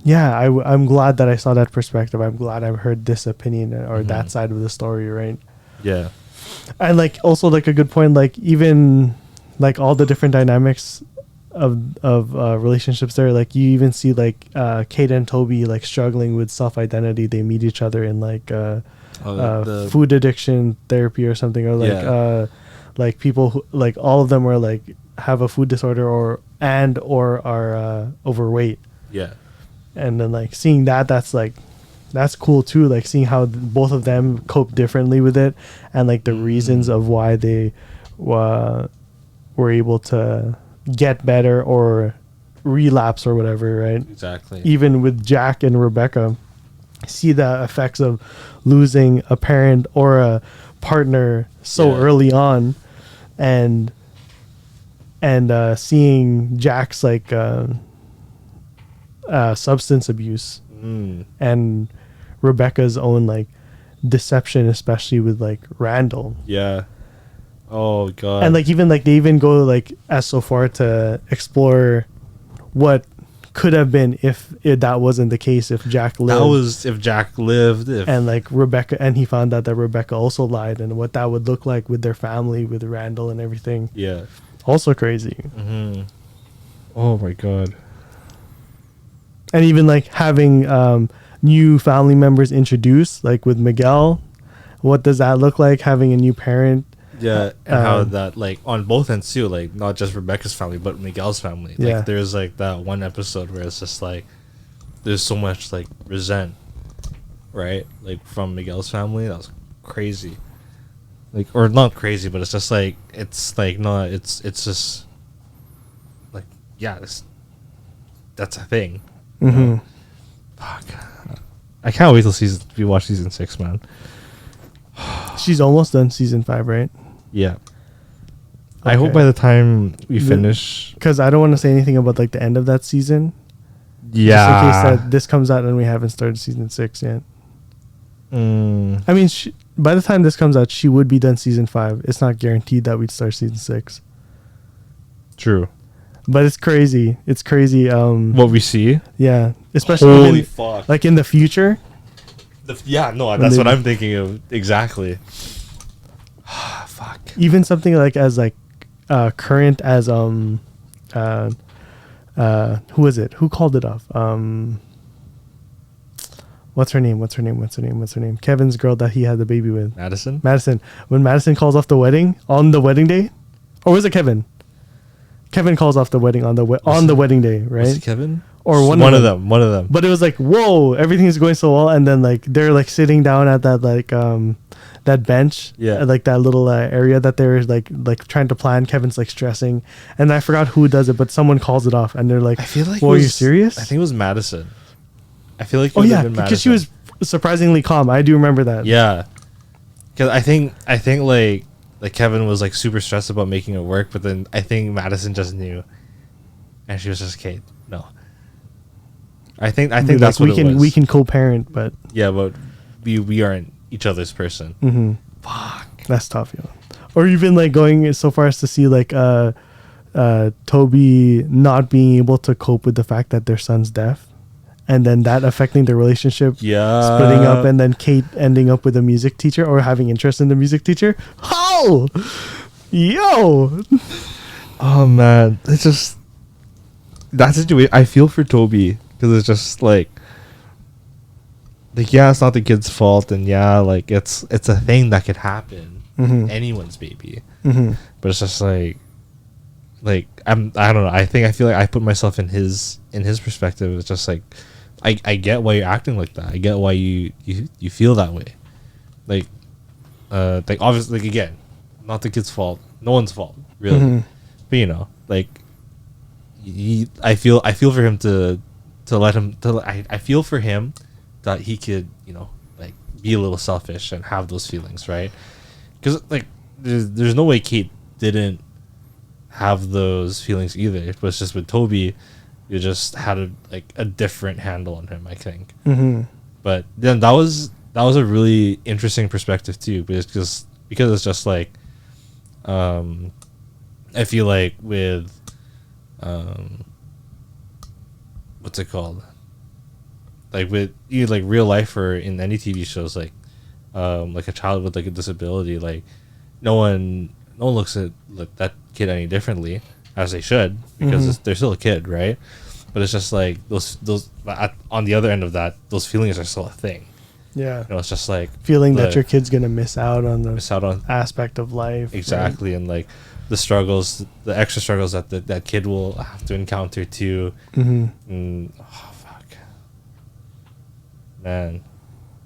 yeah, I'm glad that I saw that perspective. I'm glad I've heard this opinion or that side of the story, right? Yeah. And like also like a good point, like even like all the different dynamics of relationships there, like you even see like Kate and Toby like struggling with self-identity. They meet each other in like The food addiction therapy or something, or like like people who, like all of them are like have a food disorder or are overweight. yeah. And then like seeing that's like that's cool too, like seeing how both of them cope differently with it, and like the reasons of why they were able to get better or relapse or whatever, right? Exactly. Even with Jack and Rebecca, see the effects of losing a parent or a partner so Yeah. early on, and seeing Jack's like substance abuse, and Rebecca's own like deception, especially with like Randall. Yeah. Oh god. And like even like they even go like as so far to explore what could have been if that wasn't the case, if Jack lived. that was if Jack lived. If And like Rebecca, and he found out that Rebecca also lied, and what that would look like with their family, with Randall and everything. yeah. Also crazy. Mm-hmm. Oh my god. And even like having new family members introduced, like with Miguel, what does that look like, having a new parent? Yeah, and how that like on both ends too, like not just Rebecca's family but Miguel's family. Like Yeah. there's like that one episode where it's just like there's so much like resent, right? Like from Miguel's family. That was crazy. Like, or not crazy, but it's just like it's like not it's just like, yeah, that's a thing. You know? Fuck. I can't wait till we watch season 6, man. She's almost done season 5, right? Yeah. I hope Okay. by the time we finish. Because I don't want to say anything about like the end of that season. Yeah. Just in case that this comes out and we haven't started season 6 yet. Mm, I mean, by the time this comes out, she would be done season 5. It's not guaranteed that we'd start season 6. true. But it's crazy. It's crazy. What we see. Yeah. Especially Holy even, fuck. like in the future. Yeah, no, When that's they- what I'm thinking of. Exactly. Fuck. Even something like as like current as who is it? Who called it off? What's her name? Kevin's girl that he had the baby with. Madison? Madison. When Madison calls off the wedding on the wedding day, or was it Kevin? Kevin calls off the wedding on the wedding day, Was right? it Kevin? Or one of them. One of them. But it was like, whoa, everything's going so well, and then like they're like sitting down at that like that bench, Yeah. like that little area that they're like trying to plan. Kevin's like stressing, and I forgot who does it, but someone calls it off, and they're like, I feel like "Well, are you serious?" I think it was Madison. I feel like it Oh would yeah, have been because she Madison. was surprisingly calm. I do remember that. Yeah. Because I think like Kevin was like super stressed about making it work, but then I think Madison just knew, and she was just, okay, no. I think Like, that's what we it was. can co-parent, but Yeah, but we aren't each other's person. Mm-hmm. Fuck. That's tough, yo. Or even like going so far as to see like Toby not being able to cope with the fact that their son's deaf, and then that affecting their relationship, splitting up, and then Kate ending up with a music teacher or having interest in the music teacher. Oh, yo. Oh man, it's just that situation. I feel for Toby because it's just like yeah, it's not the kid's fault, and yeah, like it's a thing that could happen, anyone's baby. But it's just like I don't know. I feel like I put myself in his perspective. It's just like I get why you're acting like that. I get why you feel that way. Like obviously, like again, not the kid's fault, no one's fault really. But you know, like I feel for him to let him I feel for him that he could, you know, like be a little selfish and have those feelings, right? Because like there's no way Kate didn't have those feelings either. It was just with Toby, you just had a different handle on him, I think. But then that was a really interesting perspective too, because it's just like I feel like with what's it called? Like with either like real life or in any TV shows, like a child with like a disability, like no one looks at like that kid any differently, as they should, because they're still a kid, right? But it's just like those on the other end of that, those feelings are still a thing. Yeah, you know, it's just like feeling that your kid's gonna miss out on aspect of life, exactly, right? And like the struggles, the extra struggles that kid will have to encounter too. And, oh fuck, man,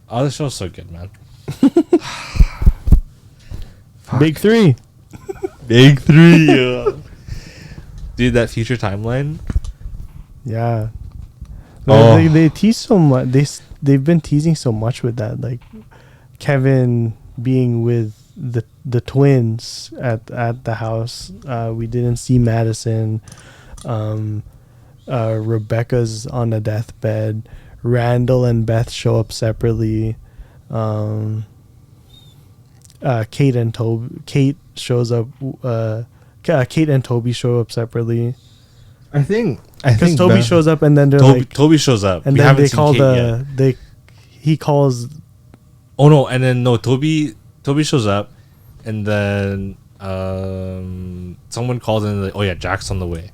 oh, this show's so good, man. Big three. Big three, yeah. Dude, that future timeline. Yeah. Oh. They tease so much. They've been teasing so much with that, like Kevin being with the twins at the house. We didn't see Madison. Rebecca's on a deathbed. Randall and Beth show up separately. Kate and Toby. Kate shows up. Kate and Toby show up separately. I think Toby shows up, and then Toby shows up, and then they call he calls. Oh no! And then no, Toby shows up, and then someone calls in. Like, oh yeah, Jack's on the way.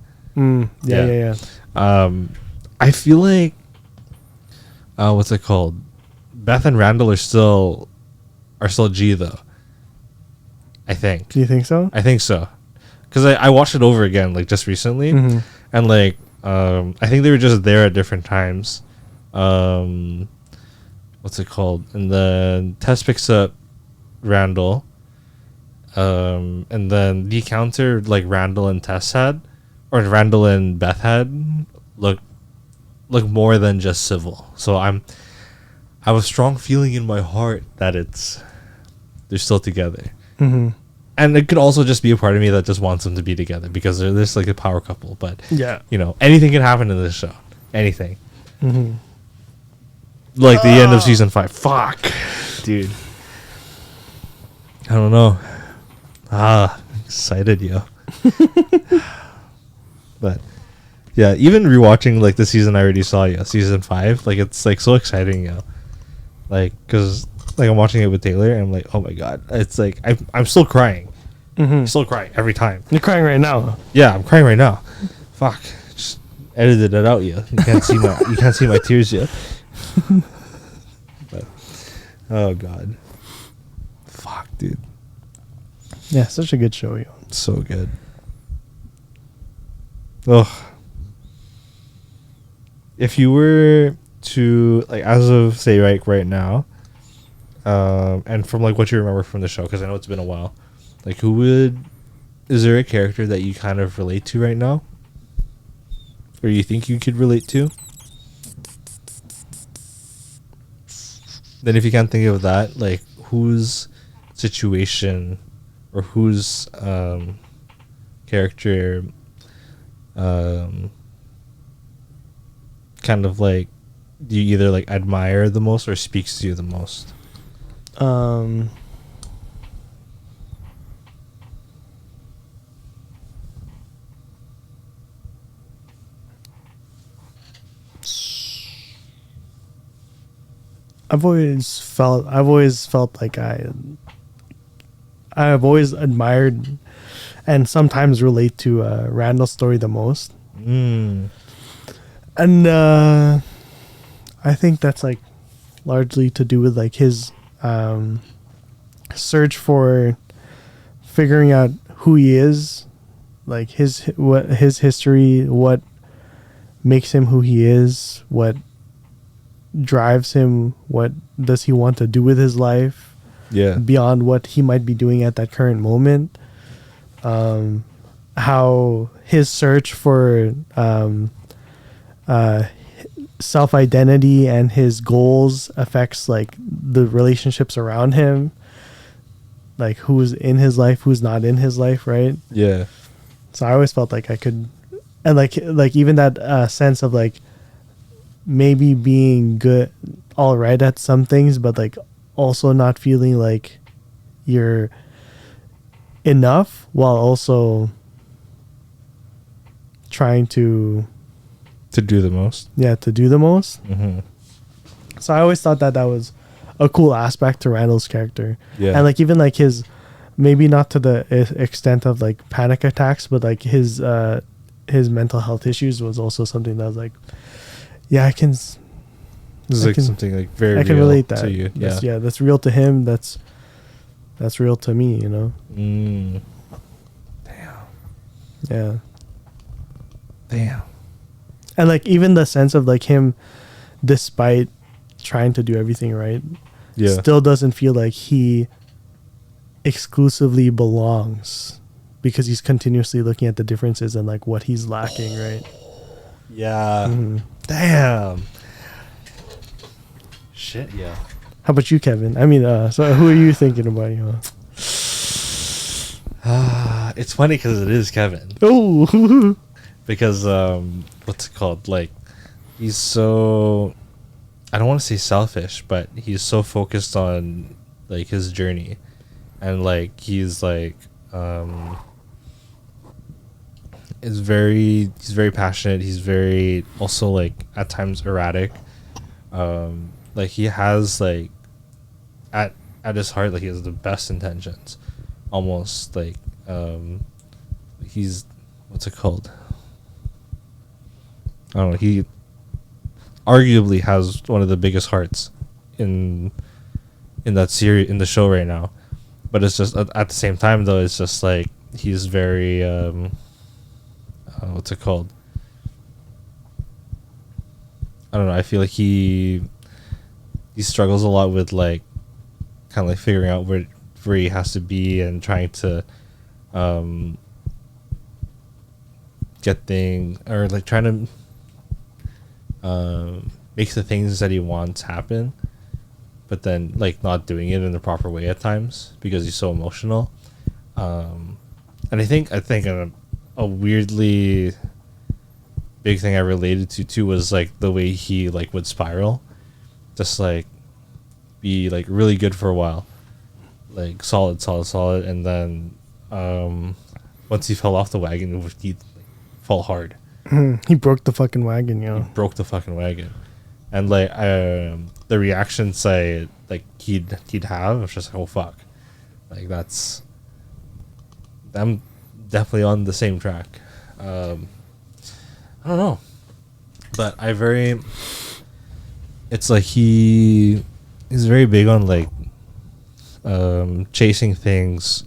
Yeah. I feel like what's it called? Beth and Randall are still G though. I think. Do you think so? I think so, because I watched it over again like just recently, and like I think they were just there at different times. What's it called? And then Tess picks up Randall, and then the encounter like Randall and Tess had, or Randall and Beth had, look more than just civil. So I have a strong feeling in my heart that they're still together. And it could also just be a part of me that just wants them to be together because they're this like a power couple. But yeah, you know, anything can happen in this show. Anything. Like the end of season 5. Fuck, dude. I don't know. Excited, yo. But yeah, even rewatching like the season I already saw, season 5, like it's like so exciting, like because like I'm watching it with Taylor and I'm like, oh my god, it's like I'm still crying. Still crying every time. You're crying right now. Yeah, I'm crying right now. Fuck, just edited it out. You can't see my tears yet. But oh god, fuck, dude. Yeah, such a good show, yo. So good. Ugh. If you were to like, as of say right now, and from like what you remember from the show, because I know it's been a while, like is there a character that you kind of relate to right now, or you think you could relate to? Then if you can't think of that, like whose situation or whose character kind of like do you either like admire the most or speaks to you the most? Um, I've always felt like I've always admired and sometimes relate to Randall's story the most. Mm. And I think that's like largely to do with like his search for figuring out who he is, like his history, what makes him who he is, what drives him, what does he want to do with his life Yeah. beyond what he might be doing at that current moment. How his search for self-identity and his goals affects like the relationships around him, like who's in his life, who's not in his life, right? Yeah. So I always felt like I could, and like even that sense of like maybe being good, all right at some things, but like also not feeling like you're enough while also trying to Do the most. to do the most. Mm-hmm. So I always thought that was a cool aspect to Randall's character. Yeah. And like even like his, maybe not to the extent of like panic attacks, but like his mental health issues was also something that was like, yeah, I can. This is like something like very I can real relate that to you. Yeah. That's real to him. That's real to me. You know. Mm. Damn. Yeah. Damn. And like even the sense of like him, despite trying to do everything right, Yeah. still doesn't feel like he exclusively belongs because he's continuously looking at the differences and like what he's lacking, right? Yeah. Mhm. Damn. Shit. Yeah. How about you, Kevin? I mean, so who are you thinking about? You know? It's funny because it is Kevin. Oh, Because what's it called? Like, he's so, I don't want to say selfish, but he's so focused on like his journey, and like he's like he's very passionate. He's very also like at times erratic. Like he has like at his heart, like he has the best intentions, almost like he's, what's it called? I don't know. He arguably has one of the biggest hearts in that series, in the show right now. But it's just at the same time though, it's just like he's very what's it called? I don't know. I feel like he struggles a lot with like kind of like figuring out where he has to be and trying to get things, or like trying to make the things that he wants happen, but then like not doing it in the proper way at times because he's so emotional. And I think a weirdly big thing I related to too was like the way he like would spiral, just like be like really good for a while, like solid, and then once he fell off the wagon, he'd fall hard. he broke the fucking wagon, you know. Broke the fucking wagon, and like the reactions like he'd have, it's just like, oh fuck, like that's, I'm definitely on the same track. I don't know, but it's like he's very big on like chasing things,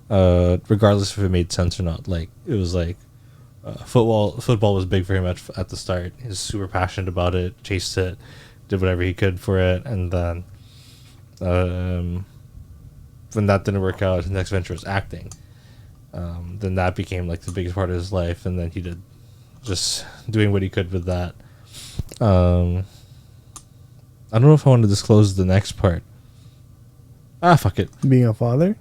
regardless if it made sense or not. Like it was like football was big for him at the start. He was super passionate about it, chased it, did whatever he could for it, and then when that didn't work out, his next venture was acting. Then that became like the biggest part of his life, and then he did just doing what he could with that. I don't know if I want to disclose the next part. Fuck it. Being a father.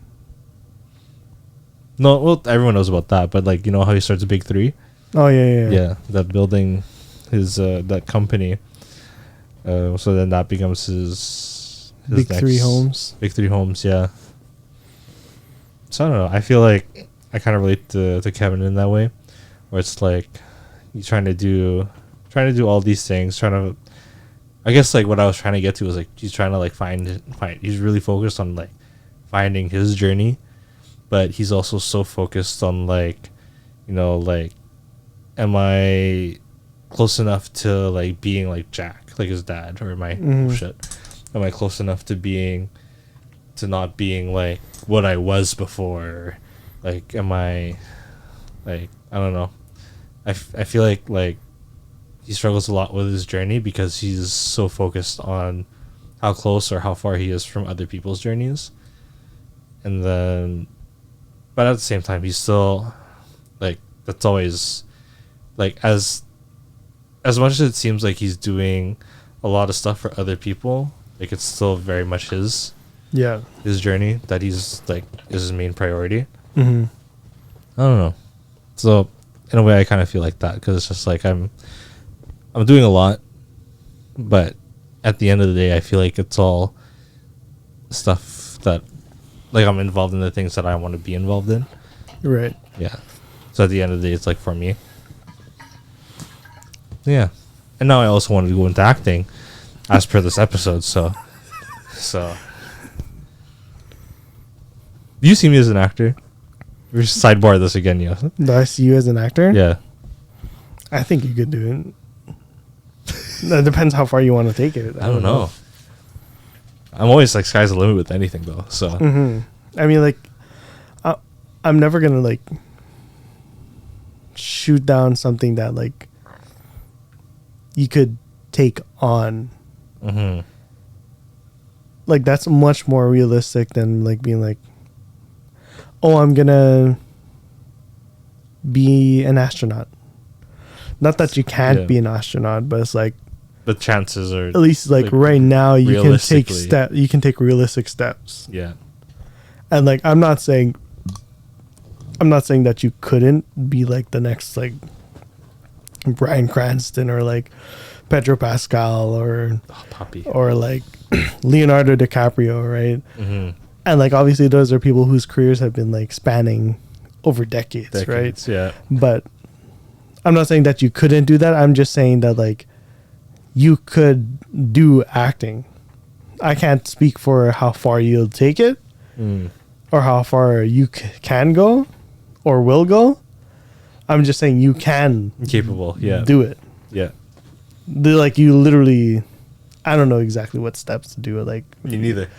No, well, everyone knows about that, but like, you know how he starts a Big 3? Oh yeah. Yeah, that building his that company, So then that becomes his Big Three Homes. Big Three Homes, yeah. So I don't know. I feel like I kind of relate to Kevin in that way, where it's like he's trying to do all these things, I guess like what I was trying to get to was like he's trying to like find. He's really focused on like finding his journey, but he's also so focused on like, like, am I close enough to like being like Jack, like his dad, or am I am I close enough to not being like what I was before? Like, am I like, I don't know. I feel like he struggles a lot with his journey because he's so focused on how close or how far he is from other people's journeys. And then, but at the same time, he's still like, that's always like, as much as it seems like he's doing a lot of stuff for other people, like it's still very much his journey that he's like is his main priority. I don't know. So in a way, I kind of feel like that because it's just like I'm doing a lot, but at the end of the day, I feel like it's all stuff that like I'm involved in the things that I want to be involved in. Right. Yeah. So at the end of the day, it's like for me. Yeah. And now I also wanted to go into acting as per this episode. So do you see me as an actor? We're just sidebar this again, yeah. Do I see you as an actor? Yeah. I think you could do it. It depends how far you want to take it. I don't know. I'm always like sky's the limit with anything though. So I mean, like, I'm never gonna like shoot down something that like you could take on. Like that's much more realistic than like being like, oh, I'm gonna be an astronaut. Not that you can't be an astronaut, but it's like the chances are at least like right now you can take realistic steps. Yeah. And like I'm not saying that you couldn't be like the next like Bryan Cranston or like Pedro Pascal or like Leonardo DiCaprio, right? And like obviously those are people whose careers have been like spanning over decades, right? Yeah. But I'm not saying that you couldn't do that. I'm just saying that like you could do acting. I can't speak for how far you'll take it or how far you can go or will go. I'm just saying you can do it. Yeah. Like you literally, I don't know exactly what steps to do it. Like me neither.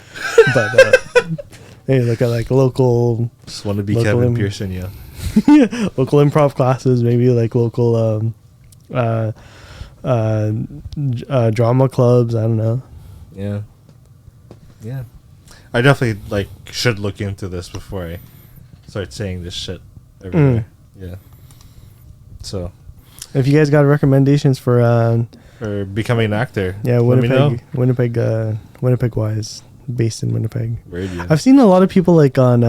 But maybe like a local. Just want to be Kevin Pearson, yeah. Local improv classes, maybe like local drama clubs. I don't know. Yeah. Yeah. I definitely like should look into this before I start saying this shit everywhere. Yeah. So if you guys got recommendations for becoming an actor, yeah, Winnipeg wise, based in Winnipeg. Radio. I've seen a lot of people like on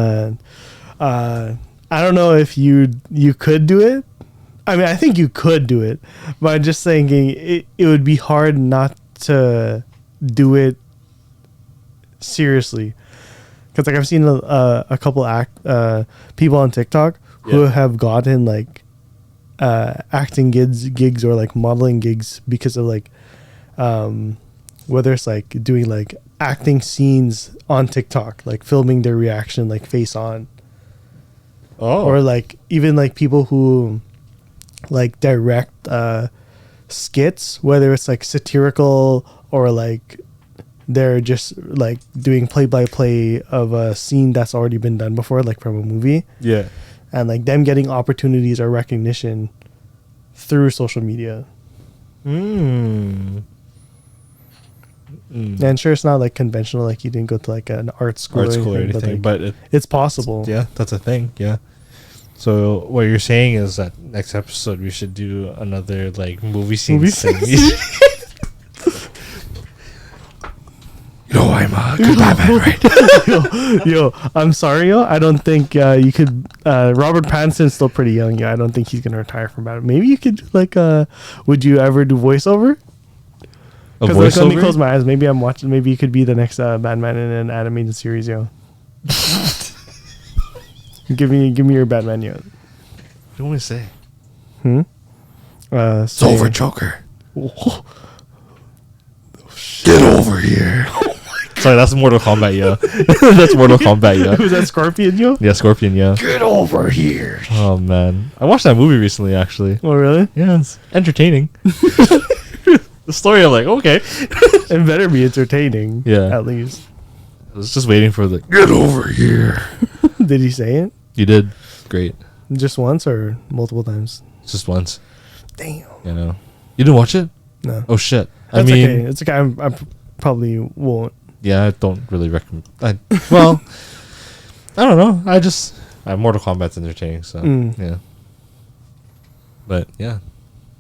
I don't know if you could do it. I mean, I think you could do it, but I'm just thinking it would be hard not to do it seriously. Because like I've seen a couple people on TikTok who have gotten like acting gigs or like modeling gigs because of like whether it's like doing like acting scenes on TikTok, like filming their reaction like face on. Or like even like people who like direct skits, whether it's like satirical or like they're just like doing play-by-play of a scene that's already been done before, like from a movie. Yeah. And like them getting opportunities or recognition through social media. And sure, it's not like conventional, like you didn't go to like an art school or anything, but it's possible. Yeah, that's a thing. Yeah. So what you're saying is that next episode we should do another like movie scene thing. Yo, I'm a good Batman, right? yo, I'm sorry, yo. I don't think you could. Robert Pattinson's still pretty young. Yeah, I don't think he's gonna retire from Batman. Maybe you could like. Would you ever do voiceover? A Because like, let me voiceover? close my eyes. Maybe I'm watching. Maybe you could be the next Batman in an animated series, yo. give me your Batman, yo. What do you want me to say? It's over, Joker. Get over here. Sorry, that's Mortal Kombat, yo. That's Mortal Kombat, yo. Was that Scorpion, yo? Yeah, Scorpion, yeah. Get over here. Oh, man. I watched that movie recently, actually. Oh, really? Yeah, it's entertaining. The story, I'm like, okay. It better be entertaining. Yeah. At least. I was just waiting for the get over here. Did he say it? You did. Great. Just once or multiple times? Just once. Damn. You know. You didn't watch it? No. Oh, shit. That's I mean, okay. It's okay. I probably won't. yeah, I don't really recommend. Well, I don't know. Mortal Kombat's entertaining, so yeah. But yeah,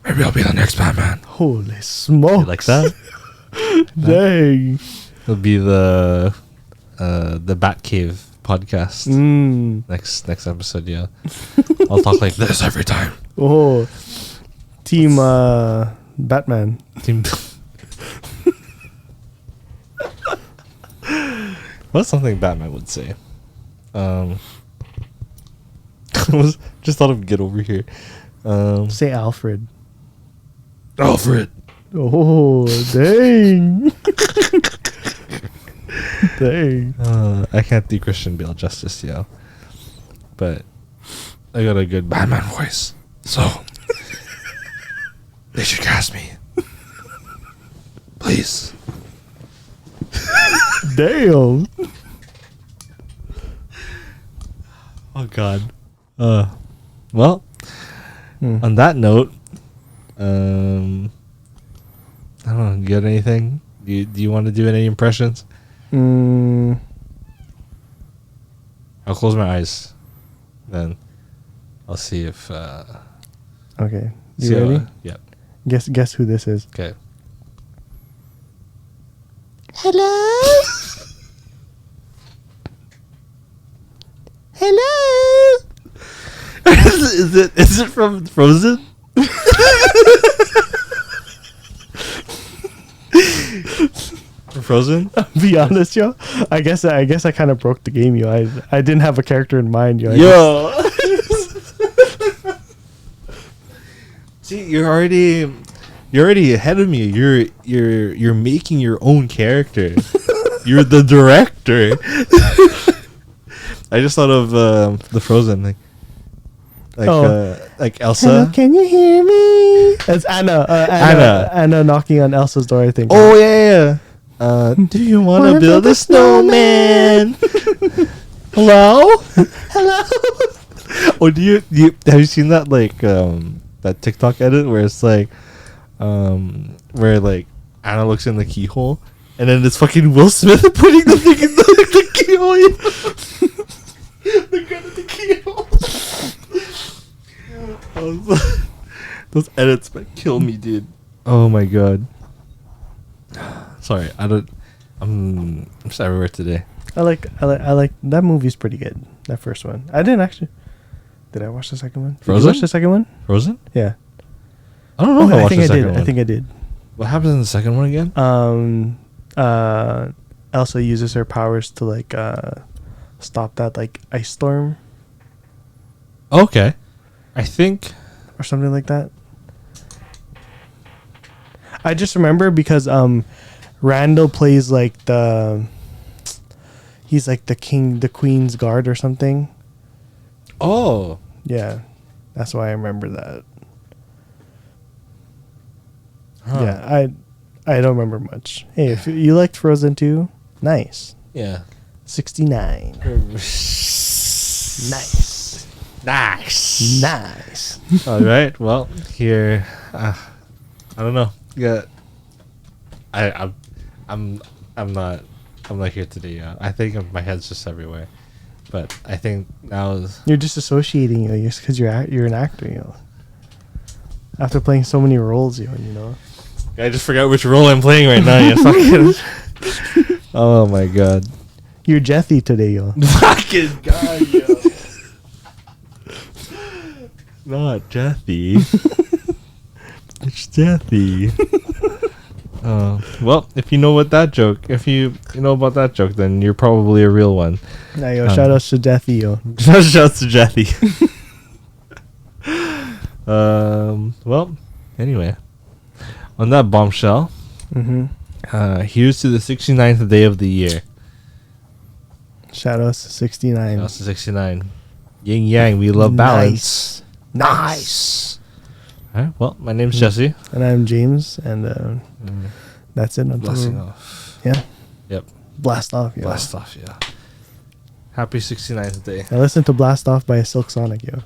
maybe I'll be the next Batman. Holy smoke! You like that? Dang. It'll be the Batcave podcast next episode. Yeah, I'll talk like this every time. Oh, team Batman. Team. What's something Batman would say? I was just thought of get over here. Say Alfred. Alfred. Oh, dang. Dang. I can't do Christian Bale justice, yo. But I got a good Batman voice, so they should cast me, please. Damn. Oh God. Well, on that note, I don't know. You got anything? Do you want to do any impressions? I'll close my eyes, then I'll see if. Okay. You ready? Yeah. Guess who this is. Okay. Hello. Hello. Is it from Frozen? From Frozen? Be honest, yo. I guess I kind of broke the game, yo. I didn't have a character in mind, yo. Yo. See, you're already ahead of me. You're making your own character. You're the director. I just thought of the Frozen like Elsa. Hello, can you hear me? It's Anna. Anna. Anna knocking on Elsa's door, I think. Oh yeah. Do you want to build a snowman? Hello? Hello? Oh, do you have you seen that that TikTok edit where it's like where like Anna looks in the keyhole and then it's fucking Will Smith putting the thing in the keyhole. The gun in the keyhole. Those edits might kill me, dude. Oh my God. Sorry, I'm just everywhere today. I like that movie's pretty good. That first one. I didn't actually. Did I watch the second one? Frozen? Did you watch the second one? Frozen? Yeah. I don't know if I watched the second one. I think I did. What happens in the second one again? Elsa uses her powers to stop that ice storm Okay. I think or something like that. I just remember because Randall plays he's like the queen's guard or something. Oh. Yeah. That's why I remember that. Huh. Yeah, I don't remember much. Hey, if you liked Frozen 2, nice. Yeah. 69. Nice. Nice. Nice. All right. Well, here I don't know. Yeah. I'm not here today. Yeah. I think my head's just everywhere. But I think now is You're just associating, just because you're an actor, After playing so many roles, you know. I just forgot which role I'm playing right now. You fucking. Oh my God. You're Jethy today, yo. Fucking God, yo. Not Jethy. It's Jethy. Well, if you know what that joke, if you know about that joke, then you're probably a real one. Nah, yo, shout out to Jeffy, yo. Shout out to Jeffy. Well, anyway, on that bombshell, here's to the 69th day of the year. Shout out to 69. Shout out to 69. Yin yang, we love balance. Nice. All right. Well, my name's Jesse. And I'm James, and that's it. Blasting off. Yeah. Yep. Blast off, yo. Blast off, yeah. Happy 69th day. I listened to Blast Off by Silk Sonic, yo.